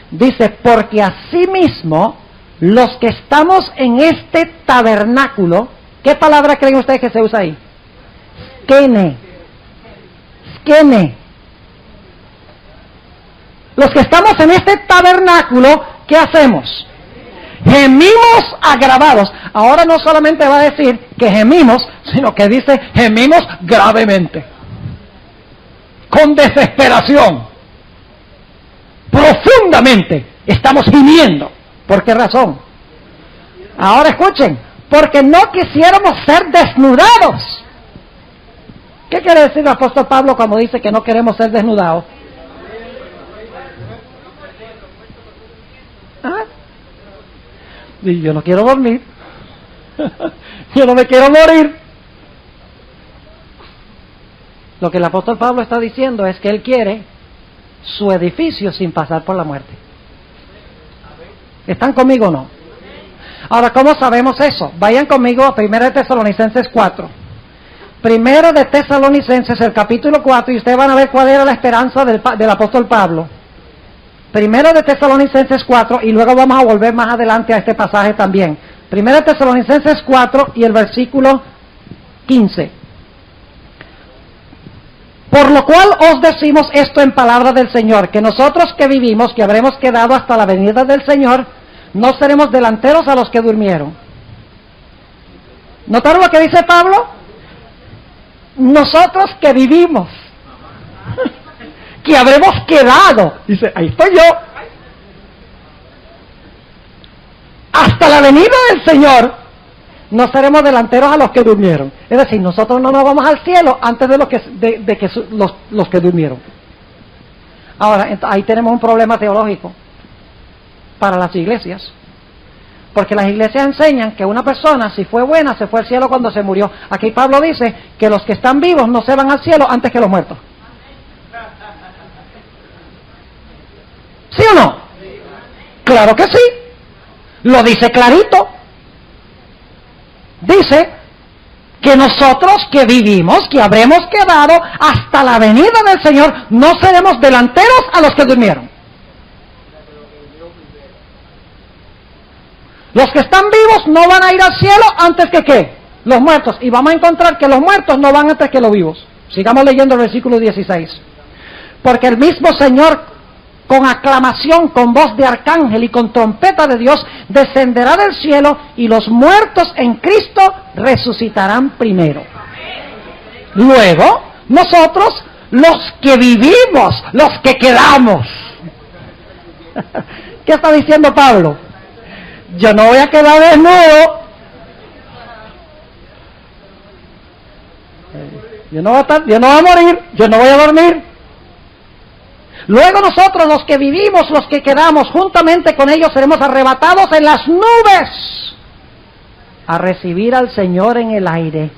Dice, porque asimismo, los que estamos en este tabernáculo, ¿qué palabra creen ustedes que se usa ahí? Skene. Los que estamos en este tabernáculo, ¿qué hacemos? Gemimos agravados. Ahora no solamente va a decir que gemimos, sino que dice gemimos gravemente. Con desesperación. Profundamente estamos gimiendo. ¿Por qué razón? Ahora escuchen, porque no quisiéramos ser desnudados. ¿Qué quiere decir el apóstol Pablo cuando dice que no queremos ser desnudados? ¿Ah? Y yo no quiero dormir. Yo no me quiero morir. Lo que el apóstol Pablo está diciendo es que él quiere su edificio sin pasar por la muerte. ¿Están conmigo o no? Ahora, ¿cómo sabemos eso? Vayan conmigo a 1 Tesalonicenses 4. 1 de Tesalonicenses, el capítulo 4, y ustedes van a ver cuál era la esperanza del apóstol Pablo. 1 de Tesalonicenses 4, y luego vamos a volver más adelante a este pasaje también. 1 de Tesalonicenses 4 y el versículo 15. Por lo cual os decimos esto en palabra del Señor, que nosotros que vivimos, que habremos quedado hasta la venida del Señor, no seremos delanteros a los que durmieron. ¿Notaron lo que dice Pablo? Nosotros que vivimos, que habremos quedado, dice, ahí estoy yo, hasta la venida del Señor, no seremos delanteros a los que durmieron. Es decir, nosotros no nos vamos al cielo antes de los que durmieron. Ahora, ahí tenemos un problema teológico para las iglesias. Porque las iglesias enseñan que una persona, si fue buena, se fue al cielo cuando se murió. Aquí Pablo dice que los que están vivos no se van al cielo antes que los muertos. ¿Sí o no? Claro que sí. Lo dice clarito. Dice que nosotros que vivimos, que habremos quedado hasta la venida del Señor, no seremos delanteros a los que durmieron. Los que están vivos no van a ir al cielo antes que ¿qué? Los muertos. Y vamos a encontrar que los muertos no van antes que los vivos. Sigamos leyendo el versículo 16. Porque el mismo Señor, con aclamación, con voz de arcángel y con trompeta de Dios, descenderá del cielo, y los muertos en Cristo resucitarán primero. Luego, nosotros, los que vivimos, los que quedamos. ¿Qué está diciendo Pablo? Yo no voy a quedar desnudo. Yo no voy a morir, yo no voy a dormir. Luego nosotros, los que vivimos, los que quedamos, juntamente con ellos seremos arrebatados en las nubes a recibir al Señor en el aire.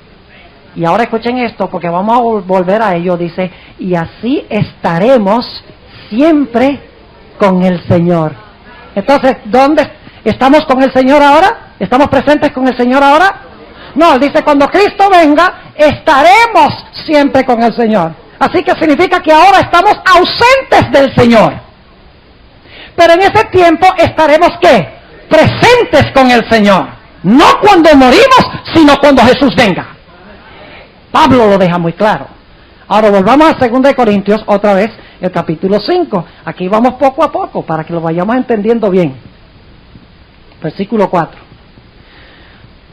Y ahora escuchen esto, porque vamos a volver a ello. Dice, y así estaremos siempre con el Señor. Entonces, ¿dónde estamos con el Señor ahora? ¿Estamos presentes con el Señor ahora? No, dice, cuando Cristo venga, estaremos siempre con el Señor. Así que significa que ahora estamos ausentes del Señor. Pero en ese tiempo estaremos, ¿qué? Presentes con el Señor. No cuando morimos, sino cuando Jesús venga. Pablo lo deja muy claro. Ahora volvamos a 2 Corintios, otra vez, el capítulo 5. Aquí vamos poco a poco, para que lo vayamos entendiendo bien. Versículo 4.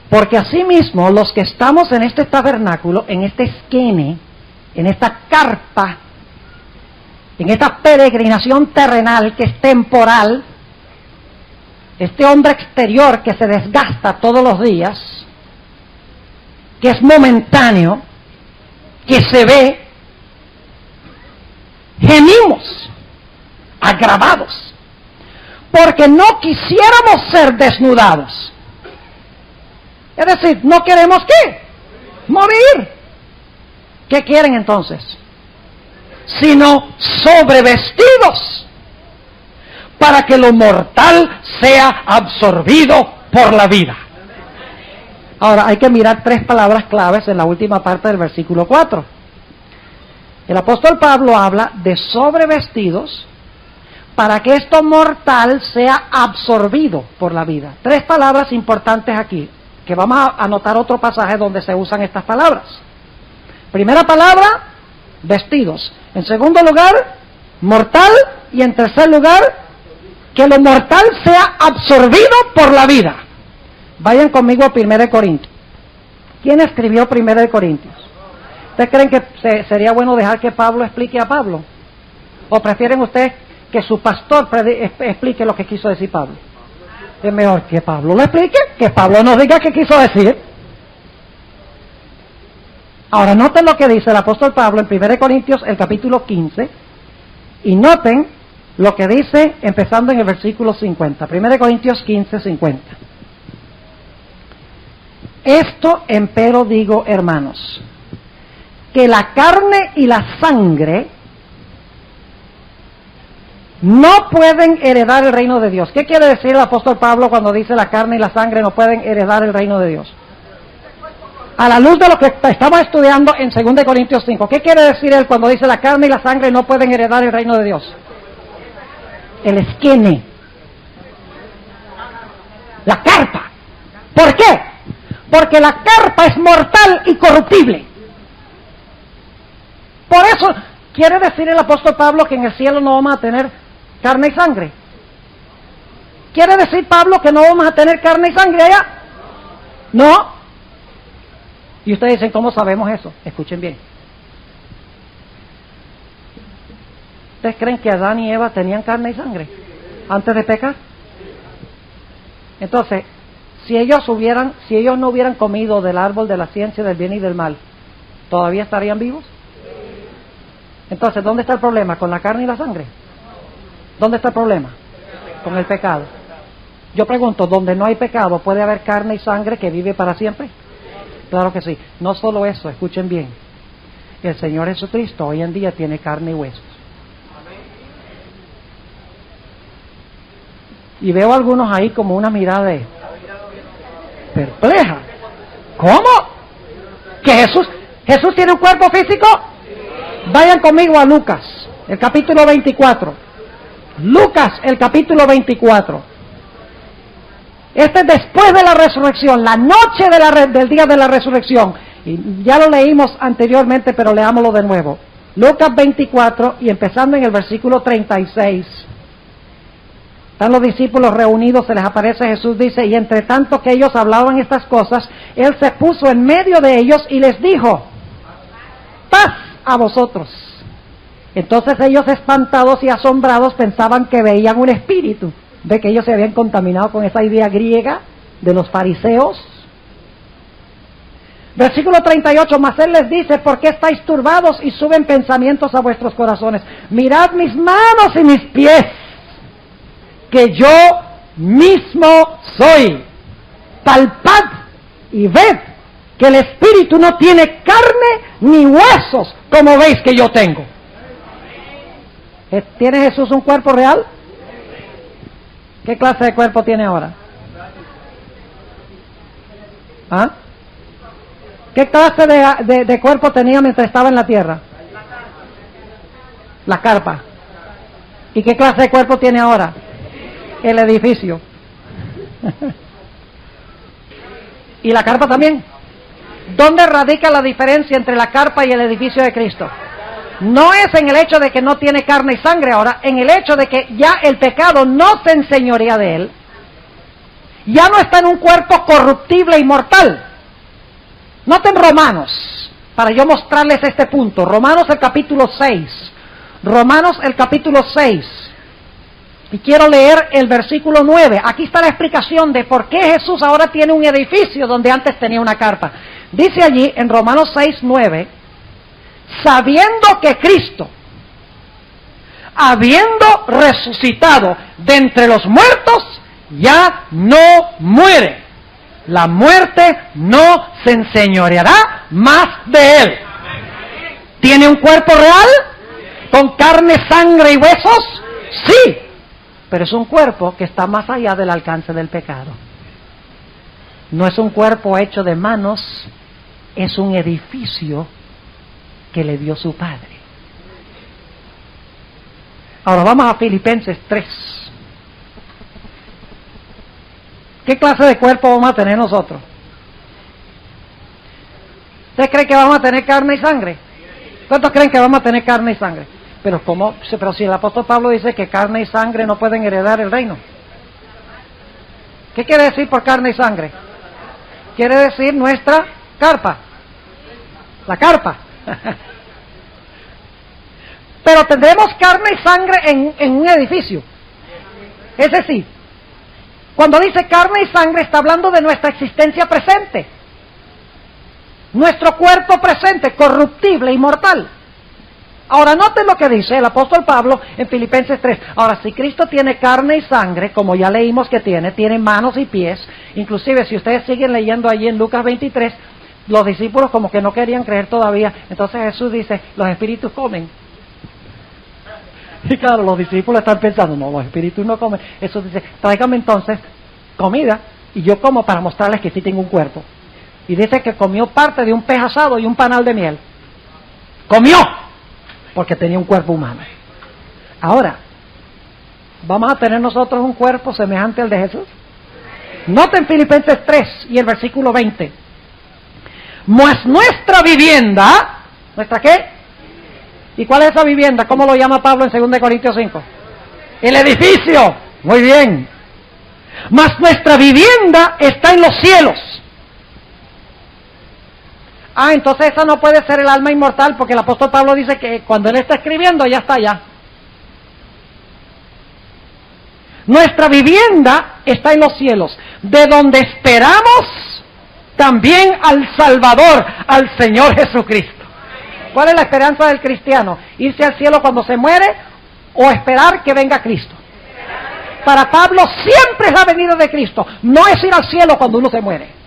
Porque asimismo, los que estamos en este tabernáculo, en este esquene, en esta carpa, en esta peregrinación terrenal que es temporal, este hombre exterior que se desgasta todos los días, que es momentáneo, que se ve, gemimos, agravados, porque no quisiéramos ser desnudados. Es decir, no queremos ¿qué? Morir. ¿Qué quieren entonces? Sino sobrevestidos, para que lo mortal sea absorbido por la vida. Ahora hay que mirar 3 palabras claves en la última parte del versículo 4. El apóstol Pablo habla de sobrevestidos para que esto mortal sea absorbido por la vida. 3 palabras importantes aquí, que vamos a anotar otro pasaje donde se usan estas palabras. Primera palabra, vestidos. En segundo lugar, mortal. Y en tercer lugar, que lo mortal sea absorbido por la vida. Vayan conmigo a 1 Corintios. ¿Quién escribió 1 Corintios? ¿Ustedes creen que sería bueno dejar que Pablo explique a Pablo? ¿O prefieren ustedes que su pastor explique lo que quiso decir Pablo? Es mejor que Pablo lo explique, que Pablo nos diga qué quiso decir. Ahora noten lo que dice el apóstol Pablo en 1 Corintios, el capítulo 15, y noten lo que dice empezando en el versículo 50. 1 Corintios 15, 50. Esto empero digo, hermanos, que la carne y la sangre no pueden heredar el reino de Dios. ¿Qué quiere decir el apóstol Pablo cuando dice la carne y la sangre no pueden heredar el reino de Dios? A la luz de lo que estamos estudiando en 2 Corintios 5, ¿qué quiere decir él cuando dice la carne y la sangre no pueden heredar el reino de Dios? El esquene, la carpa. ¿Por qué? Porque la carpa es mortal y corruptible. Por eso quiere decir el apóstol Pablo que en el cielo no vamos a tener carne y sangre. ¿Quiere decir Pablo que no vamos a tener carne y sangre allá? No. Y ustedes dicen, ¿cómo sabemos eso? Escuchen bien. ¿Ustedes creen que Adán y Eva tenían carne y sangre antes de pecar? Entonces, si ellos no hubieran comido del árbol de la ciencia del bien y del mal, ¿todavía estarían vivos? Entonces, ¿dónde está el problema? ¿Con la carne y la sangre? ¿Dónde está el problema? Con el pecado. Yo pregunto, ¿donde no hay pecado puede haber carne y sangre que vive para siempre? Claro que sí. No solo eso, escuchen bien. El Señor Jesucristo hoy en día tiene carne y huesos. Y veo a algunos ahí como una mirada de perpleja. ¿Cómo? ¿Que Jesús tiene un cuerpo físico? Vayan conmigo a Lucas, el capítulo 24. Lucas, el capítulo 24. Este es después de la resurrección, la noche del día de la resurrección. Y ya lo leímos anteriormente, pero leámoslo de nuevo. Lucas 24, y empezando en el versículo 36. Están los discípulos reunidos, se les aparece Jesús, dice, y entre tanto que ellos hablaban estas cosas, Él se puso en medio de ellos y les dijo, paz a vosotros. Entonces ellos, espantados y asombrados, pensaban que veían un espíritu. Ve que ellos se habían contaminado con esa idea griega de los fariseos. Versículo 38, mas él les dice, ¿por qué estáis turbados y suben pensamientos a vuestros corazones? Mirad mis manos y mis pies, que yo mismo soy. Palpad y ved que el Espíritu no tiene carne ni huesos, como veis que yo tengo. ¿Tiene Jesús un cuerpo real? ¿Qué clase de cuerpo tiene ahora? ¿Ah? ¿Qué clase de cuerpo tenía mientras estaba en la tierra? La carpa. ¿Y qué clase de cuerpo tiene ahora? El edificio. ¿Y la carpa también? ¿Dónde radica la diferencia entre la carpa y el edificio de Cristo? No es en el hecho de que no tiene carne y sangre ahora, en el hecho de que ya el pecado no se enseñorea de él. Ya no está en un cuerpo corruptible y mortal. Noten Romanos, para yo mostrarles este punto. Romanos el capítulo 6. Romanos el capítulo 6. Y quiero leer el versículo 9. Aquí está la explicación de por qué Jesús ahora tiene un edificio donde antes tenía una carpa. Dice allí en Romanos 6, 9, sabiendo que Cristo, habiendo resucitado de entre los muertos, ya no muere. La muerte no se enseñoreará más de él. ¿Tiene un cuerpo real? ¿Con carne, sangre y huesos? Sí. Pero es un cuerpo que está más allá del alcance del pecado. No es un cuerpo hecho de manos, es un edificio que le dio su Padre. Ahora vamos a Filipenses 3. ¿Qué clase de cuerpo vamos a tener nosotros? ¿Usted cree que vamos a tener carne y sangre? ¿Cuántos creen que vamos a tener carne y sangre? Pero si el apóstol Pablo dice que carne y sangre no pueden heredar el reino. ¿Qué quiere decir por carne y sangre? Quiere decir nuestra carpa. La carpa. Pero tendremos carne y sangre en un edificio. Es decir, cuando dice carne y sangre está hablando de nuestra existencia presente. Nuestro cuerpo presente, corruptible y mortal. Ahora noten lo que dice el apóstol Pablo en Filipenses 3. Ahora, si Cristo tiene carne y sangre, como ya leímos que tiene manos y pies, inclusive si ustedes siguen leyendo allí en Lucas 23, los discípulos como que no querían creer todavía, entonces Jesús dice, los espíritus comen. Y claro, los discípulos están pensando, no, los espíritus no comen. Jesús dice, tráigame entonces comida y yo como para mostrarles que sí tengo un cuerpo. Y dice que comió parte de un pez asado y un panal de miel. ¡Comió! Porque tenía un cuerpo humano. Ahora, ¿vamos a tener nosotros un cuerpo semejante al de Jesús? Noten Filipenses 3 y el versículo 20. Pues nuestra vivienda, ¿nuestra qué? ¿Y cuál es esa vivienda? ¿Cómo lo llama Pablo en 2 Corintios 5? El edificio. Muy bien. Mas nuestra vivienda está en los cielos. Ah, entonces esa no puede ser el alma inmortal, porque el apóstol Pablo dice que cuando él está escribiendo ya está allá. Nuestra vivienda está en los cielos, de donde esperamos también al Salvador, al Señor Jesucristo. ¿Cuál es la esperanza del cristiano? ¿Irse al cielo cuando se muere o esperar que venga Cristo? Para Pablo siempre es la venida de Cristo, no es ir al cielo cuando uno se muere.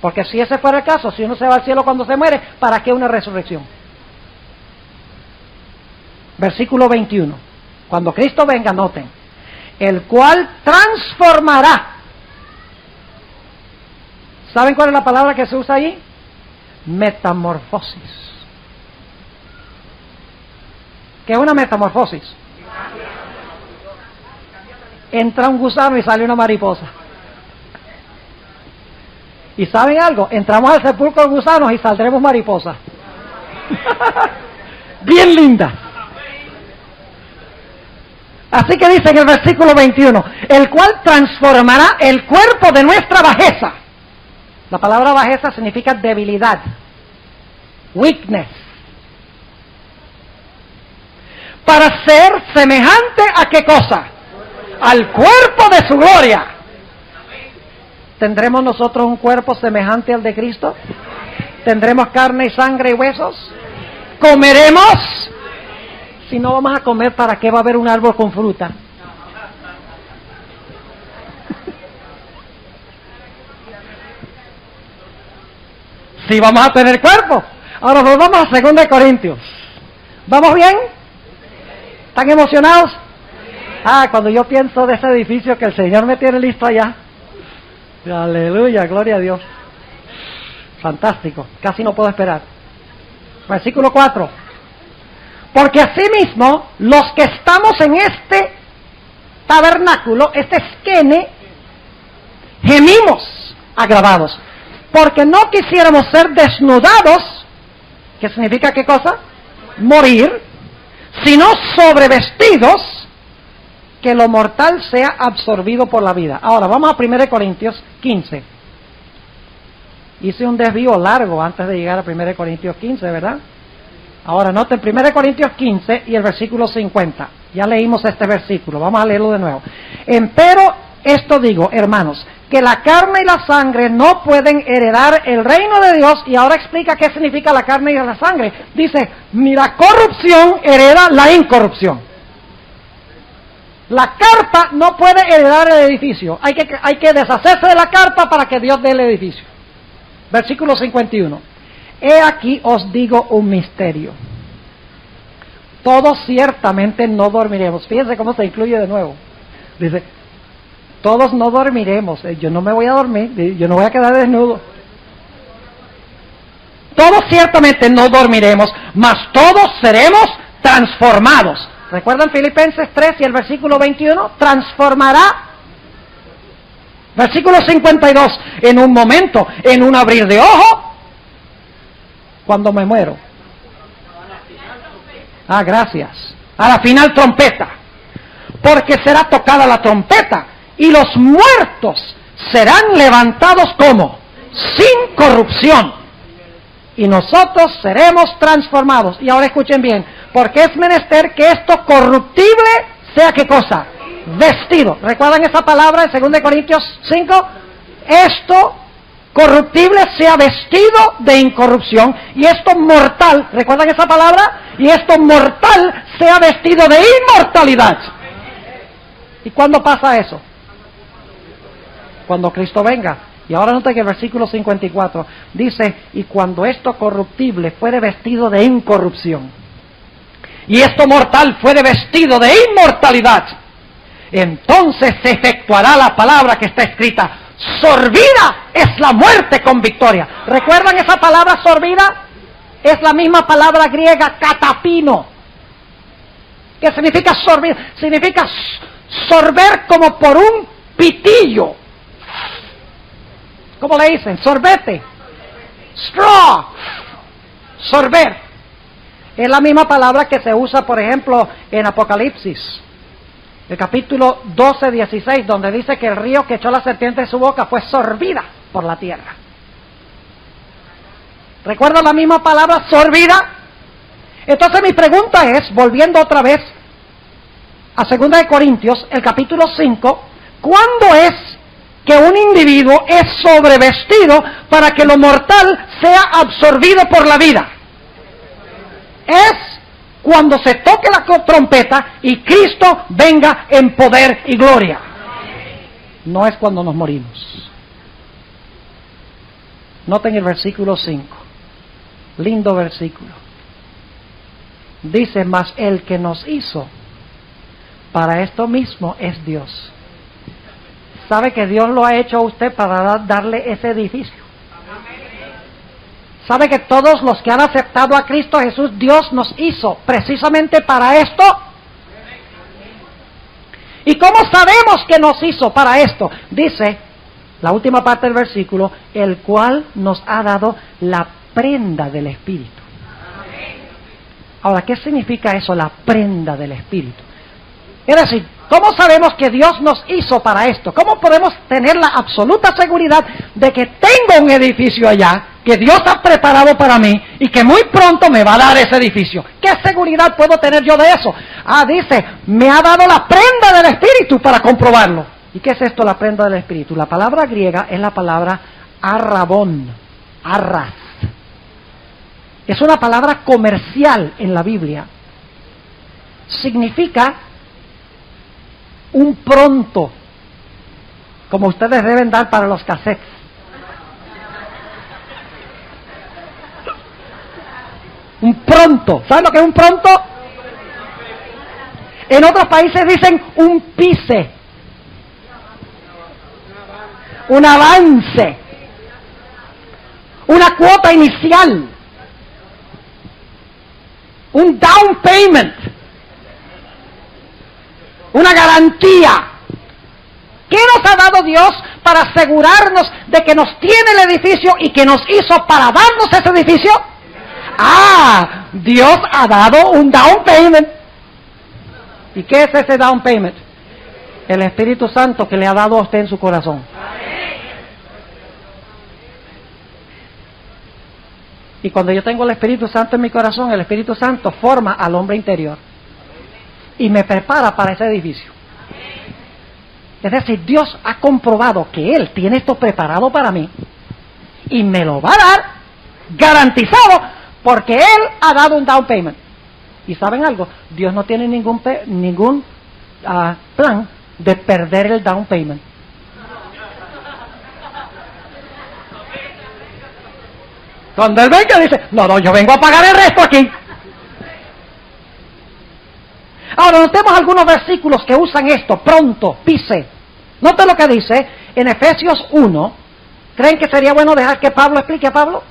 Porque si ese fuera el caso, si uno se va al cielo cuando se muere, ¿para qué una resurrección? Versículo 21. Cuando Cristo venga, noten, el cual transformará. ¿Saben cuál es la palabra que se usa allí? Metamorfosis. ¿Qué es una metamorfosis? Entra un gusano y sale una mariposa. ¿Y saben algo? Entramos al sepulcro de gusanos y saldremos mariposas. Bien linda. Así que dice en el versículo 21, el cual transformará el cuerpo de nuestra bajeza. La palabra bajeza significa debilidad, weakness, para ser semejante a ¿qué cosa? Al cuerpo de su gloria. ¿Tendremos nosotros un cuerpo semejante al de Cristo? ¿Tendremos carne y sangre y huesos? ¿Comeremos? Si no vamos a comer, ¿para qué va a haber un árbol con fruta? Si vamos a tener cuerpo. Ahora volvamos a 2 Corintios. ¿Vamos bien? ¿Están emocionados? Cuando yo pienso de ese edificio que el Señor me tiene listo allá. Aleluya, gloria a Dios. Fantástico, casi no puedo esperar. Versículo 4. Porque asimismo, los que estamos en este tabernáculo, este esquene, gemimos agravados, porque no quisiéramos ser desnudados, que significa ¿qué cosa? Morir, sino sobrevestidos, que lo mortal sea absorbido por la vida. Ahora, vamos a 1 Corintios 15. Hice un desvío largo antes de llegar a 1 Corintios 15, ¿verdad? Ahora, noten 1 Corintios 15 y el versículo 50. Ya leímos este versículo, vamos a leerlo de nuevo. Empero esto digo, hermanos, que la carne y la sangre no pueden heredar el reino de Dios. Y ahora explica qué significa la carne y la sangre. Dice, ni la corrupción hereda la incorrupción. La carpa no puede heredar el edificio. Hay que deshacerse de la carpa para que Dios dé el edificio. Versículo 51. He aquí os digo un misterio. Todos ciertamente no dormiremos. Fíjense cómo se incluye de nuevo. Dice, todos no dormiremos. Yo no me voy a dormir. Yo no voy a quedar desnudo. Todos ciertamente no dormiremos, mas todos seremos transformados. ¿Recuerdan Filipenses 3 y el versículo 21? Transformará. Versículo 52. En un momento, en un abrir de ojo, cuando me muero. Gracias. A la final trompeta. Porque será tocada la trompeta y los muertos serán levantados como sin corrupción. Y nosotros seremos transformados. Y ahora escuchen bien, porque es menester que esto corruptible sea ¿qué cosa? Vestido. ¿Recuerdan esa palabra en 2 Corintios 5? Esto corruptible sea vestido de incorrupción, y esto mortal, ¿recuerdan esa palabra? Y esto mortal sea vestido de inmortalidad. ¿Y cuándo pasa eso? Cuando Cristo venga. Y ahora nota que el versículo 54 dice, y cuando esto corruptible fuere vestido de incorrupción, y esto mortal fuere vestido de inmortalidad, entonces se efectuará la palabra que está escrita, sorbida es la muerte con victoria. ¿Recuerdan esa palabra sorbida? Es la misma palabra griega catapino, que significa sorbir, significa sorber como por un pitillo. ¿Cómo le dicen? Sorbete. Straw. Sorber. Es la misma palabra que se usa, por ejemplo, en Apocalipsis. El capítulo 12, 16, donde dice que el río que echó la serpiente de su boca fue sorbida por la tierra. ¿Recuerda la misma palabra, sorbida? Entonces mi pregunta es, volviendo otra vez a 2 Corintios, el capítulo 5, ¿cuándo es que un individuo es sobrevestido para que lo mortal sea absorbido por la vida? Es cuando se toque la trompeta y Cristo venga en poder y gloria. No es cuando nos morimos. Noten el versículo 5. Lindo versículo. Dice, mas el que nos hizo para esto mismo es Dios. ¿Sabe que Dios lo ha hecho a usted para darle ese edificio? ¿Sabe que todos los que han aceptado a Cristo Jesús, Dios nos hizo precisamente para esto? ¿Y cómo sabemos que nos hizo para esto? Dice, la última parte del versículo, el cual nos ha dado la prenda del Espíritu. Ahora, ¿qué significa eso, la prenda del Espíritu? Es decir, ¿cómo sabemos que Dios nos hizo para esto? ¿Cómo podemos tener la absoluta seguridad de que tengo un edificio allá, que Dios ha preparado para mí y que muy pronto me va a dar ese edificio? ¿Qué seguridad puedo tener yo de eso? Dice, me ha dado la prenda del Espíritu para comprobarlo. ¿Y qué es esto, la prenda del Espíritu? La palabra griega es la palabra arrabón, arras. Es una palabra comercial en la Biblia. Significa un pronto, como ustedes deben dar para los cassettes. Un pronto. ¿Saben lo que es un pronto? En otros países dicen un pise, un avance, una cuota inicial, un down payment, una garantía. ¿Qué nos ha dado Dios para asegurarnos de que nos tiene el edificio y que nos hizo para darnos ese edificio? Dios ha dado un down payment. ¿Y qué es ese down payment? El Espíritu Santo que le ha dado a usted en su corazón. Y cuando yo tengo el Espíritu Santo en mi corazón, el Espíritu Santo forma al hombre interior y me prepara para ese edificio. Es decir, Dios ha comprobado que Él tiene esto preparado para mí y me lo va a dar garantizado porque Él ha dado un down payment. ¿Y saben algo? Dios no tiene ningún plan de perder el down payment. Cuando Él venga dice, no, yo vengo a pagar el resto aquí. Ahora, notemos algunos versículos que usan esto, pronto, pise. Note lo que dice en Efesios 1. ¿Creen que sería bueno dejar que Pablo explique a Pablo?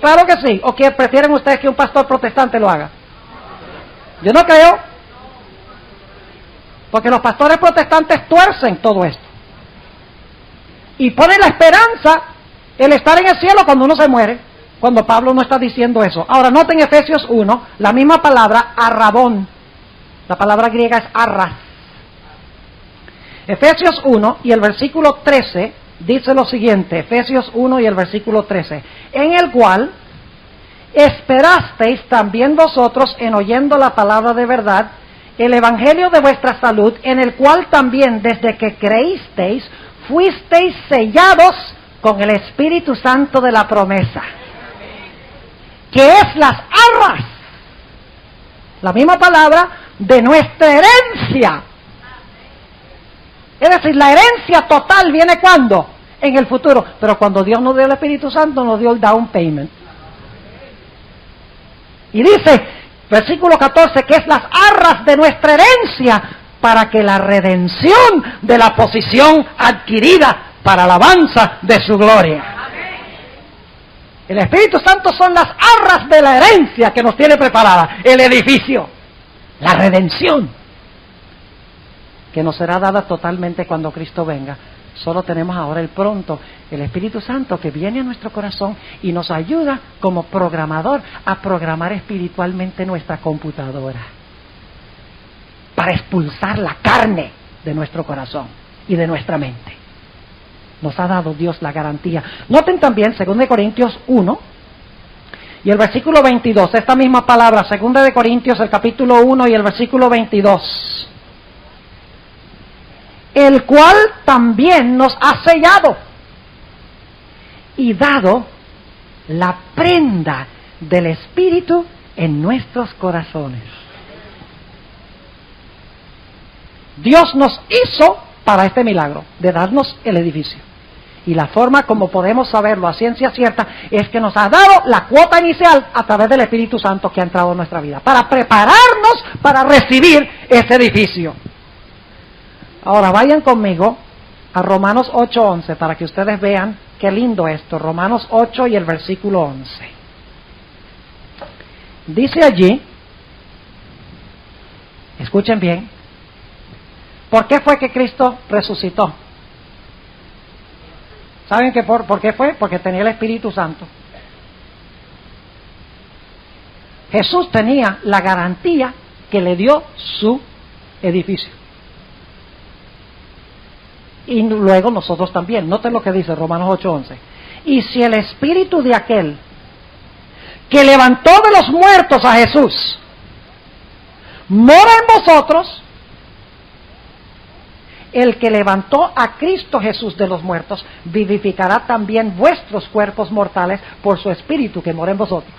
Claro que sí. ¿O que prefieren ustedes que un pastor protestante lo haga? Yo no creo. Porque los pastores protestantes tuercen todo esto. Y ponen la esperanza, el estar en el cielo cuando uno se muere. Cuando Pablo no está diciendo eso. Ahora, noten Efesios 1, la misma palabra, arrabón. La palabra griega es arras. Efesios 1 y el versículo 13 dice lo siguiente, Efesios 1 y el versículo 13, en el cual esperasteis también vosotros en oyendo la palabra de verdad, el evangelio de vuestra salud, en el cual también desde que creísteis, fuisteis sellados con el Espíritu Santo de la promesa, que es las arras, la misma palabra, de nuestra herencia. Es decir, la herencia total viene ¿cuándo? En el futuro. Pero cuando Dios nos dio el Espíritu Santo, nos dio el down payment. Y dice, versículo 14, que es las arras de nuestra herencia, para que la redención de la posición adquirida para alabanza de su gloria. El Espíritu Santo son las arras de la herencia que nos tiene preparada, el edificio, la redención, que nos será dada totalmente cuando Cristo venga. Solo tenemos ahora el pronto, el Espíritu Santo que viene a nuestro corazón y nos ayuda como programador a programar espiritualmente nuestra computadora, para expulsar la carne de nuestro corazón y de nuestra mente. Nos ha dado Dios la garantía. Noten también 2 Corintios 1 y el versículo 22, esta misma palabra, 2 Corintios, el capítulo 1 y el versículo 22. El cual también nos ha sellado y dado la prenda del Espíritu en nuestros corazones. Dios nos hizo para este milagro de darnos el edificio. Y la forma como podemos saberlo a ciencia cierta es que nos ha dado la cuota inicial a través del Espíritu Santo que ha entrado en nuestra vida, para prepararnos para recibir ese edificio. Ahora vayan conmigo a Romanos 8:11 para que ustedes vean qué lindo esto. Romanos 8 y el versículo 11. Dice allí, escuchen bien, ¿por qué fue que Cristo resucitó? ¿Saben por qué fue? Porque tenía el Espíritu Santo. Jesús tenía la garantía que le dio su edificio. Y luego nosotros también. Noten lo que dice Romanos 8:11. Y si el Espíritu de aquel que levantó de los muertos a Jesús mora en vosotros, el que levantó a Cristo Jesús de los muertos vivificará también vuestros cuerpos mortales por su Espíritu que mora en vosotros.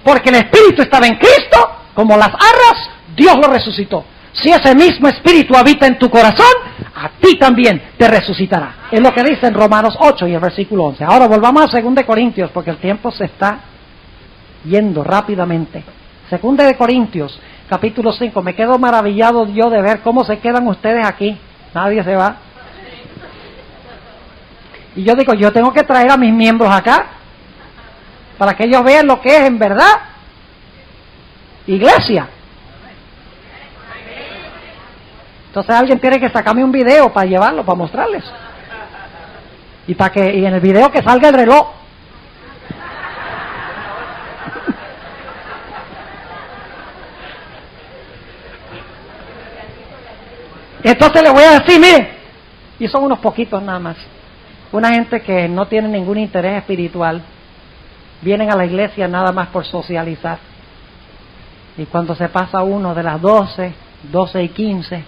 Porque el Espíritu estaba en Cristo, como las arras, Dios lo resucitó. Si ese mismo Espíritu habita en tu corazón, a ti también te resucitará. Es lo que dice en Romanos 8 y el versículo 11. Ahora volvamos a 2 de Corintios, porque el tiempo se está yendo rápidamente. 2 de Corintios, capítulo 5. Me quedo maravillado yo de ver cómo se quedan ustedes aquí. Nadie se va. Y yo digo, yo tengo que traer a mis miembros acá, para que ellos vean lo que es en verdad iglesia. Entonces alguien tiene que sacarme un video para llevarlo, para mostrarles. Y en el video que salga el reloj. Entonces les voy a decir, miren, y son unos poquitos nada más. Una gente que no tiene ningún interés espiritual, vienen a la iglesia nada más por socializar. Y cuando se pasa uno de las 12 y 15,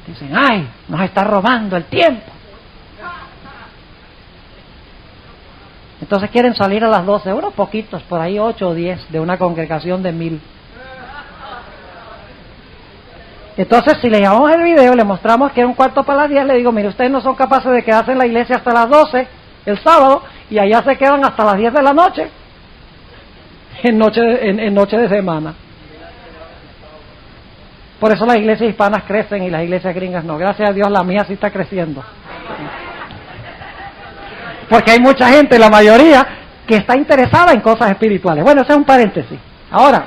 dicen, ¡ay, nos está robando el tiempo! Entonces quieren salir a las 12, unos poquitos, por ahí 8 o 10, de una congregación de 1000. Entonces si le llamamos el video y le mostramos que era 9:45, le digo, mire, ustedes no son capaces de quedarse en la iglesia hasta las 12, el sábado, y allá se quedan hasta las 10 de la noche, en noche de semana. Por eso las iglesias hispanas crecen y las iglesias gringas no. Gracias a Dios la mía sí está creciendo. Porque hay mucha gente, la mayoría, que está interesada en cosas espirituales. Bueno, ese es un paréntesis. Ahora,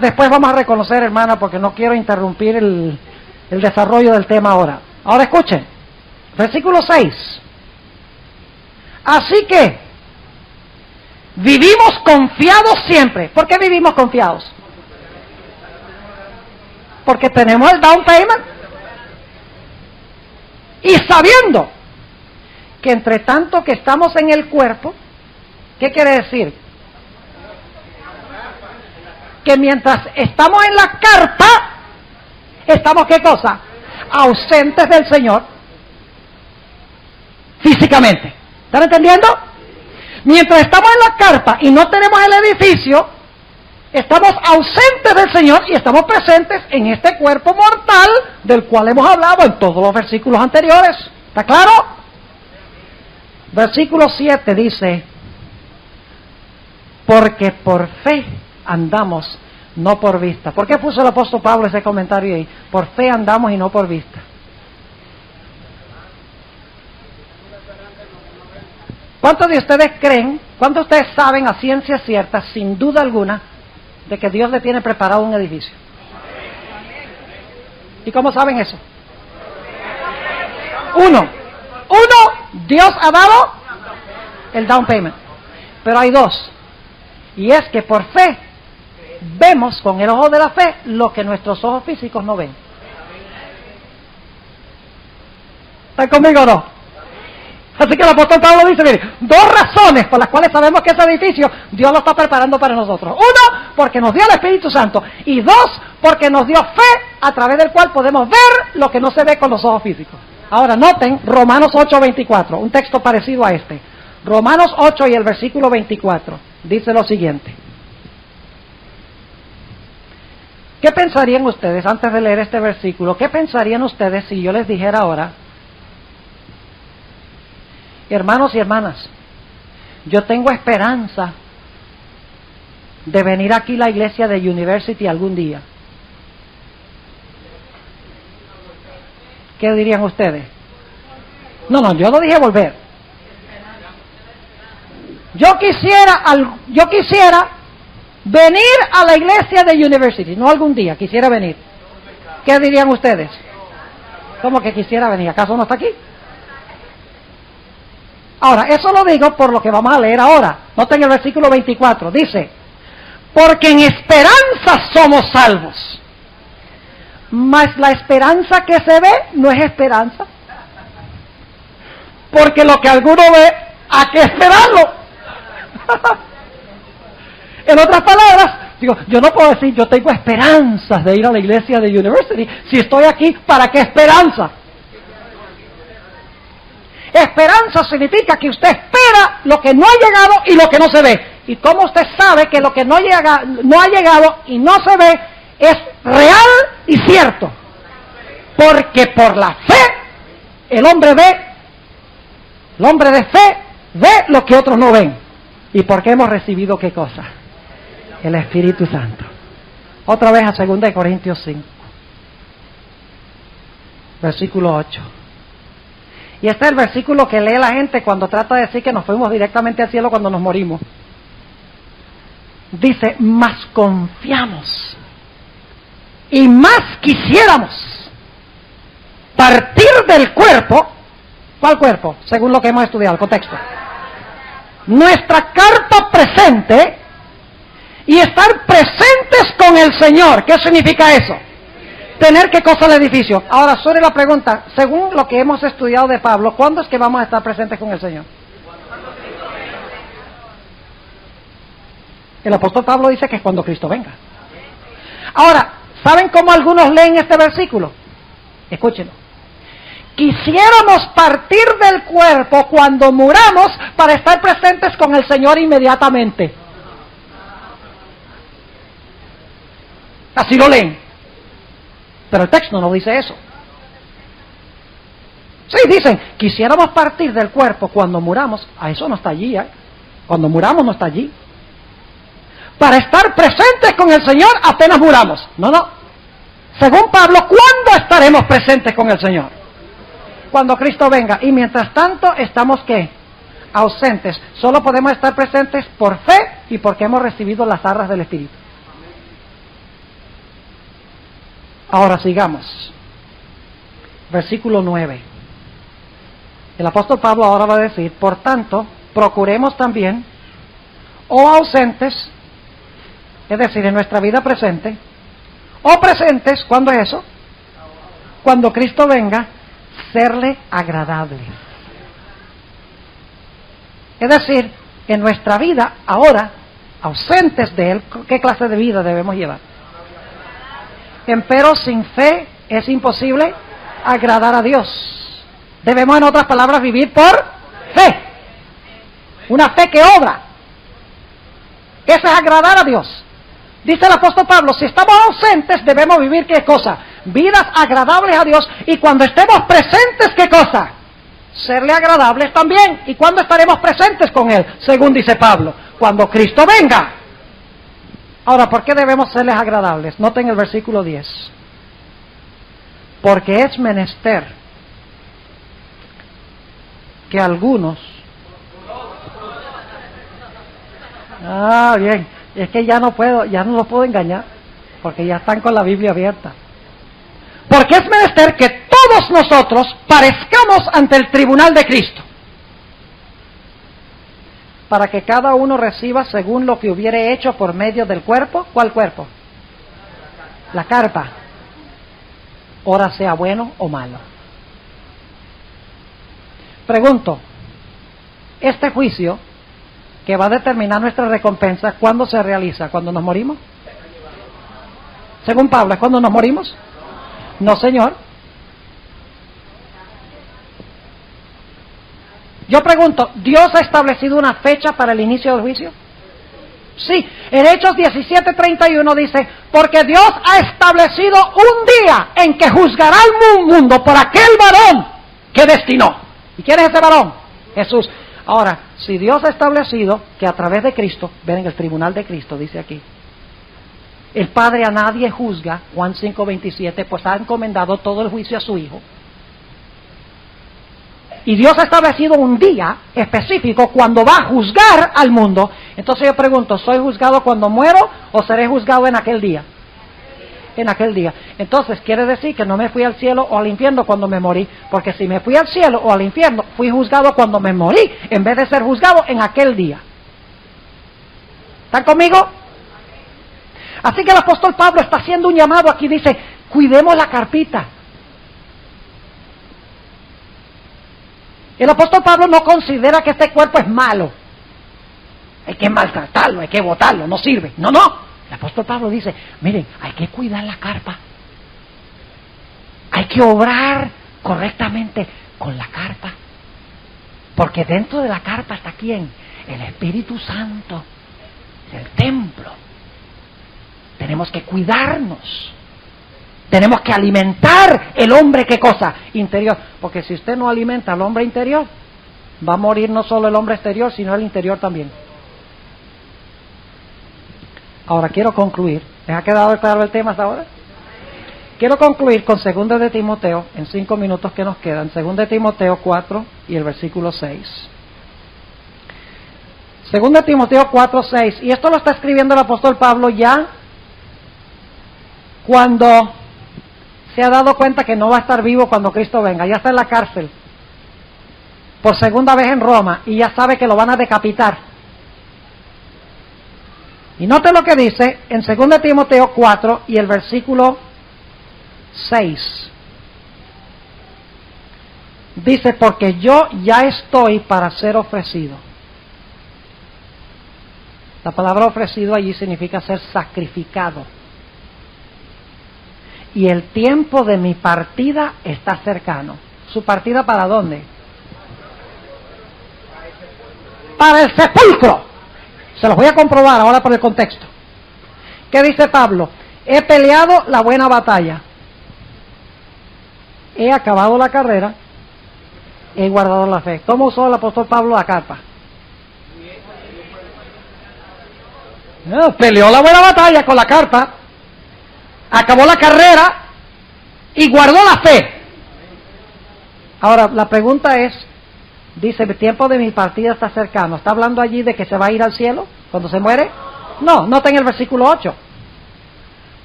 después vamos a reconocer, hermana, porque no quiero interrumpir el desarrollo del tema ahora. Ahora escuchen, versículo 6. Así que, vivimos confiados siempre. ¿Por qué vivimos confiados? Porque tenemos el down payment. Y sabiendo que entre tanto que estamos en el cuerpo, ¿qué quiere decir? Que mientras estamos en la carpa, estamos, ¿qué cosa? Ausentes del Señor, físicamente. ¿Están entendiendo? Mientras estamos en la carpa y no tenemos el edificio, estamos ausentes del Señor y estamos presentes en este cuerpo mortal del cual hemos hablado en todos los versículos anteriores. ¿Está claro? Versículo 7 dice, porque por fe andamos, no por vista. ¿Por qué puso el apóstol Pablo ese comentario ahí? Por fe andamos y no por vista. ¿Cuántos de ustedes creen, cuántos de ustedes saben a ciencia cierta, sin duda alguna, de que Dios le tiene preparado un edificio? ¿Y cómo saben eso? Uno, Dios ha dado el down payment. Pero hay dos. Y es que por fe vemos con el ojo de la fe lo que nuestros ojos físicos no ven. ¿Están conmigo o no? Así que el apóstol Pablo dice, mire, dos razones por las cuales sabemos que ese edificio Dios lo está preparando para nosotros. Uno, porque nos dio el Espíritu Santo. Y dos, porque nos dio fe a través del cual podemos ver lo que no se ve con los ojos físicos. Ahora noten Romanos 8:24, un texto parecido a este. Romanos 8 y el versículo 24 dice lo siguiente. ¿Qué pensarían ustedes, antes de leer este versículo, qué pensarían ustedes si yo les dijera ahora, hermanos y hermanas, yo tengo esperanza de venir aquí a la iglesia de University algún día? ¿Qué dirían ustedes? No, yo no dije volver. Yo quisiera venir a la iglesia de University, no algún día, quisiera venir. ¿Qué dirían ustedes? ¿Cómo que quisiera venir? ¿Acaso no está aquí? Ahora, eso lo digo por lo que vamos a leer ahora. Noten el versículo 24, dice, porque en esperanza somos salvos. Mas la esperanza que se ve no es esperanza. Porque lo que alguno ve, hay que esperarlo. En otras palabras, digo, yo no puedo decir, yo tengo esperanzas de ir a la iglesia de University. Si estoy aquí, ¿para qué esperanza? Esperanza significa que usted espera lo que no ha llegado y lo que no se ve. ¿Y cómo usted sabe que lo que no ha llegado y no se ve es real y cierto? Porque por la fe el hombre de fe ve lo que otros no ven. ¿Y por qué hemos recibido qué cosa? El Espíritu Santo. Otra vez a 2 Corintios 5, versículo 8. Y este es el versículo que lee la gente cuando trata de decir que nos fuimos directamente al cielo cuando nos morimos. Dice, más confiamos y más quisiéramos partir del cuerpo. ¿Cuál cuerpo? Según lo que hemos estudiado, el contexto. Nuestra carpa presente y estar presentes con el Señor. ¿Qué significa eso? Tener qué cosa el edificio. Ahora, sobre la pregunta, según lo que hemos estudiado de Pablo, ¿cuándo es que vamos a estar presentes con el Señor? El apóstol Pablo dice que es cuando Cristo venga. Ahora, ¿saben cómo algunos leen este versículo? Escúchenlo. Quisiéramos partir del cuerpo cuando muramos para estar presentes con el Señor inmediatamente. Así lo leen. Pero el texto no dice eso. Sí, dicen, quisiéramos partir del cuerpo cuando muramos. A eso no está allí, ¿eh? Cuando muramos no está allí. Para estar presentes con el Señor apenas muramos. No. Según Pablo, ¿cuándo estaremos presentes con el Señor? Cuando Cristo venga. Y mientras tanto, ¿estamos qué? Ausentes. Solo podemos estar presentes por fe y porque hemos recibido las arras del Espíritu. Ahora sigamos. Versículo 9. El apóstol Pablo ahora va a decir, por tanto, procuremos también, o ausentes, es decir, en nuestra vida presente, o presentes, ¿cuándo es eso? Cuando Cristo venga, serle agradables. Es decir, en nuestra vida, ahora, ausentes de Él, ¿qué clase de vida debemos llevar? Empero sin fe es imposible agradar a Dios. Debemos, en otras palabras, vivir por fe. Una fe que obra. Eso es agradar a Dios. Dice el apóstol Pablo, si estamos ausentes, debemos vivir ¿qué cosa? Vidas agradables a Dios. Y cuando estemos presentes, ¿qué cosa? Serle agradables también. ¿Y cuándo estaremos presentes con Él? Según dice Pablo, cuando Cristo venga. Ahora, ¿por qué debemos serles agradables? Noten el versículo 10. Porque es menester que algunos... bien. Es que ya no los puedo engañar, porque ya están con la Biblia abierta. Porque es menester que todos nosotros parezcamos ante el tribunal de Cristo, para que cada uno reciba según lo que hubiere hecho por medio del cuerpo. ¿Cuál cuerpo? La carpa. Ora sea bueno o malo. Pregunto, este juicio que va a determinar nuestra recompensa, ¿cuándo se realiza? ¿Cuando nos morimos? Según Pablo, ¿es cuando nos morimos? No, señor. Yo pregunto, ¿Dios ha establecido una fecha para el inicio del juicio? Sí, en Hechos 17:31 dice, porque Dios ha establecido un día en que juzgará al mundo por aquel varón que destinó. ¿Y quién es ese varón? Jesús. Ahora, si Dios ha establecido que a través de Cristo, ven en el tribunal de Cristo, dice aquí, el Padre a nadie juzga, Juan 5:27, pues ha encomendado todo el juicio a su Hijo. Y Dios ha establecido un día específico cuando va a juzgar al mundo. Entonces yo pregunto, ¿soy juzgado cuando muero o seré juzgado en aquel día? En aquel día. Entonces quiere decir que no me fui al cielo o al infierno cuando me morí, porque si me fui al cielo o al infierno, fui juzgado cuando me morí, en vez de ser juzgado en aquel día. ¿Están conmigo? Así que el apóstol Pablo está haciendo un llamado aquí, dice, cuidemos la carpita. El apóstol Pablo no considera que este cuerpo es malo. Hay que maltratarlo, hay que botarlo, no sirve. No. El apóstol Pablo dice, miren, hay que cuidar la carpa. Hay que obrar correctamente con la carpa. Porque dentro de la carpa está ¿quién? El Espíritu Santo, el templo. Tenemos que cuidarnos. Tenemos que alimentar el hombre, ¿qué cosa? Interior. Porque si usted no alimenta al hombre interior, va a morir no solo el hombre exterior, sino el interior también. Ahora quiero concluir. ¿Les ha quedado claro el tema hasta ahora? Quiero concluir con 2 de Timoteo, en 5 minutos que nos quedan. 2 de Timoteo 4 y el versículo 6. 2 de Timoteo 4, 6. Y esto lo está escribiendo el apóstol Pablo ya cuando se ha dado cuenta que no va a estar vivo cuando Cristo venga. Ya está en la cárcel por segunda vez en Roma y ya sabe que lo van a decapitar. Y note lo que dice en 2 de Timoteo 4 y el versículo 6. Dice, porque yo ya estoy para ser ofrecido. La palabra ofrecido allí significa ser sacrificado. Y el tiempo de mi partida está cercano. ¿Su partida para dónde? Para el sepulcro. Se los voy a comprobar ahora por el contexto. ¿Qué dice Pablo? He peleado la buena batalla. He acabado la carrera. He guardado la fe. ¿Cómo usó el apóstol Pablo la carpa? Peleó la buena batalla con la carpa, acabó la carrera y guardó la fe. Ahora, la pregunta es, dice, el tiempo de mi partida está cercano. ¿Está hablando allí de que se va a ir al cielo cuando se muere? No, nota en el versículo 8.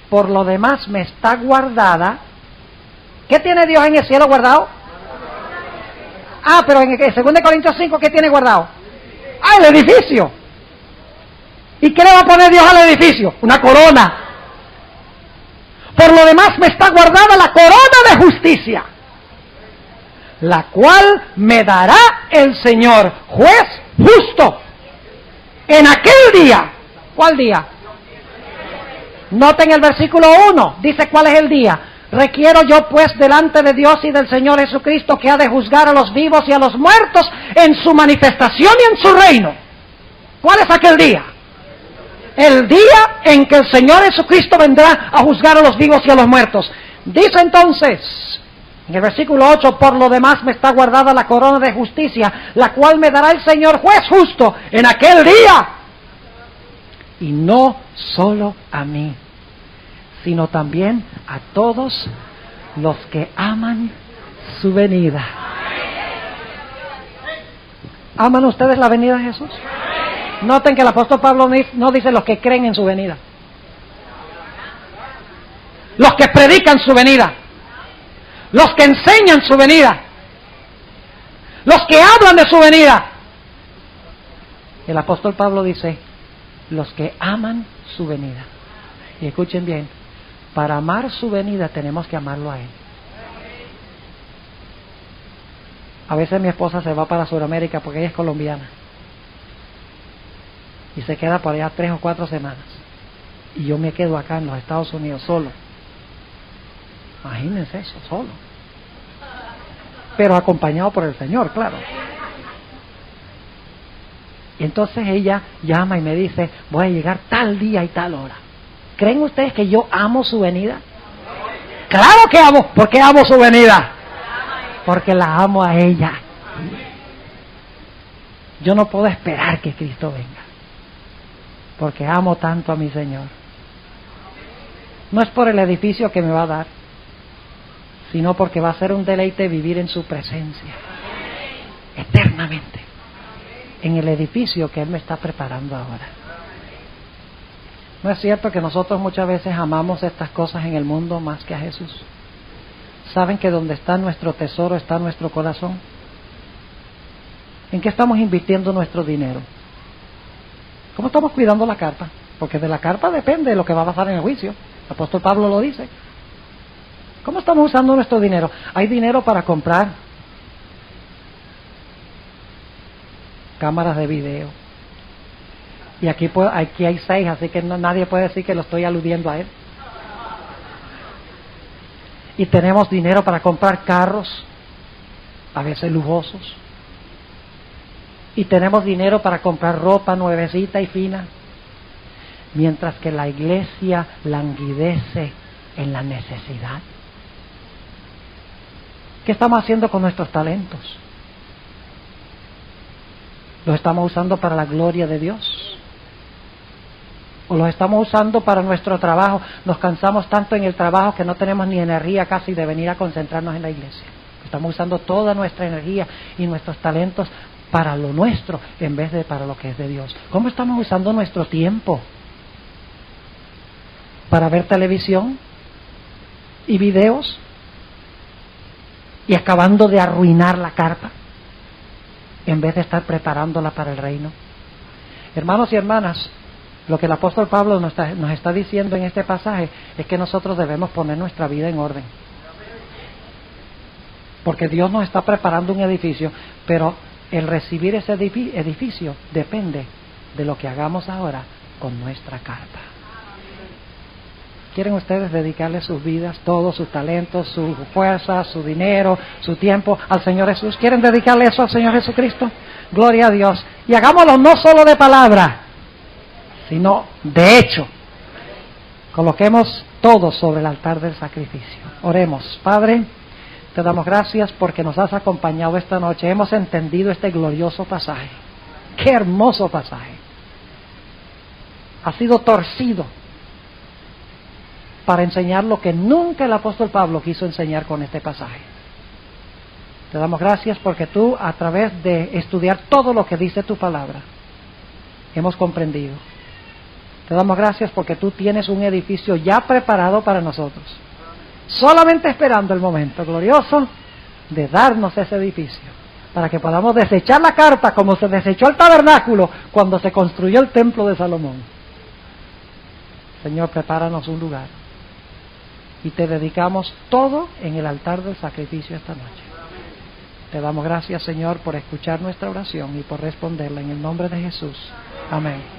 Por lo demás me está guardada. ¿Qué tiene Dios en el cielo guardado? Pero en 2 Corintios 5, ¿qué tiene guardado? El edificio. ¿Y qué le va a poner Dios al edificio? Una corona. Por lo demás me está guardada la corona de justicia, la cual me dará el Señor, juez justo, en aquel día. ¿Cuál día? Noten el versículo 1, dice cuál es el día. Requiero yo pues delante de Dios y del Señor Jesucristo, que ha de juzgar a los vivos y a los muertos en su manifestación y en su reino. ¿Cuál es aquel día? El día en que el Señor Jesucristo vendrá a juzgar a los vivos y a los muertos. Dice entonces, en el versículo 8, por lo demás me está guardada la corona de justicia, la cual me dará el Señor juez justo en aquel día. Y no solo a mí, sino también a todos los que aman su venida. ¿Aman ustedes la venida de Jesús? Noten que el apóstol Pablo no dice los que creen en su venida, los que predican su venida, los que enseñan su venida, los que hablan de su venida. El apóstol Pablo dice, los que aman su venida. Y escuchen bien, para amar su venida tenemos que amarlo a Él. A veces mi esposa se va para Sudamérica porque ella es colombiana y se queda por allá 3 o 4 semanas, y yo me quedo acá en los Estados Unidos solo. Imagínense eso, solo, pero acompañado por el Señor, claro. Y entonces ella llama y me dice, voy a llegar tal día y tal hora. ¿Creen ustedes que yo amo su venida? Claro que amo. ¿Por qué amo su venida? Porque la amo a ella. Yo no puedo esperar que Cristo venga, porque amo tanto a mi Señor. No es por el edificio que me va a dar, sino porque va a ser un deleite vivir en su presencia eternamente, en el edificio que Él me está preparando ahora. ¿No es cierto que nosotros muchas veces amamos estas cosas en el mundo más que a Jesús? ¿Saben que donde está nuestro tesoro está nuestro corazón? ¿En qué estamos invirtiendo nuestro dinero? ¿Cómo estamos cuidando la carpa? Porque de la carpa depende de lo que va a pasar en el juicio. El apóstol Pablo lo dice. ¿Cómo estamos usando nuestro dinero? Hay dinero para comprar cámaras de video. Y aquí hay 6, así que nadie puede decir que lo estoy aludiendo a él. Y tenemos dinero para comprar carros, a veces lujosos. y tenemos dinero para comprar ropa nuevecita y fina, mientras que la iglesia languidece en la necesidad. ¿Qué estamos haciendo con nuestros talentos? ¿Los estamos usando para la gloria de Dios? ¿O los estamos usando para nuestro trabajo? Nos cansamos tanto en el trabajo que no tenemos ni energía casi de venir a concentrarnos en la iglesia. Estamos usando toda nuestra energía y nuestros talentos para lo nuestro en vez de para lo que es de Dios. ¿Cómo estamos usando nuestro tiempo? ¿Para ver televisión y videos y acabando de arruinar la carpa en vez de estar preparándola para el reino? Hermanos y hermanas, lo que el apóstol Pablo nos está diciendo en este pasaje es que nosotros debemos poner nuestra vida en orden. Porque Dios nos está preparando un edificio, pero el recibir ese edificio depende de lo que hagamos ahora con nuestra carta. ¿Quieren ustedes dedicarle sus vidas, todos sus talentos, su fuerza, su dinero, su tiempo al Señor Jesús? ¿Quieren dedicarle eso al Señor Jesucristo? Gloria a Dios. Y hagámoslo no solo de palabra, sino de hecho. Coloquemos todo sobre el altar del sacrificio. Oremos. Padre, te damos gracias porque nos has acompañado esta noche. Hemos entendido este glorioso pasaje. ¡Qué hermoso pasaje! Ha sido torcido para enseñar lo que nunca el apóstol Pablo quiso enseñar con este pasaje. Te damos gracias porque tú, a través de estudiar todo lo que dice tu palabra, hemos comprendido. Te damos gracias porque tú tienes un edificio ya preparado para nosotros, solamente esperando el momento glorioso de darnos ese edificio, para que podamos desechar la carpa como se desechó el tabernáculo cuando se construyó el templo de Salomón. Señor, prepáranos un lugar y te dedicamos todo en el altar del sacrificio esta noche. Te damos gracias, Señor, por escuchar nuestra oración y por responderla en el nombre de Jesús. Amén.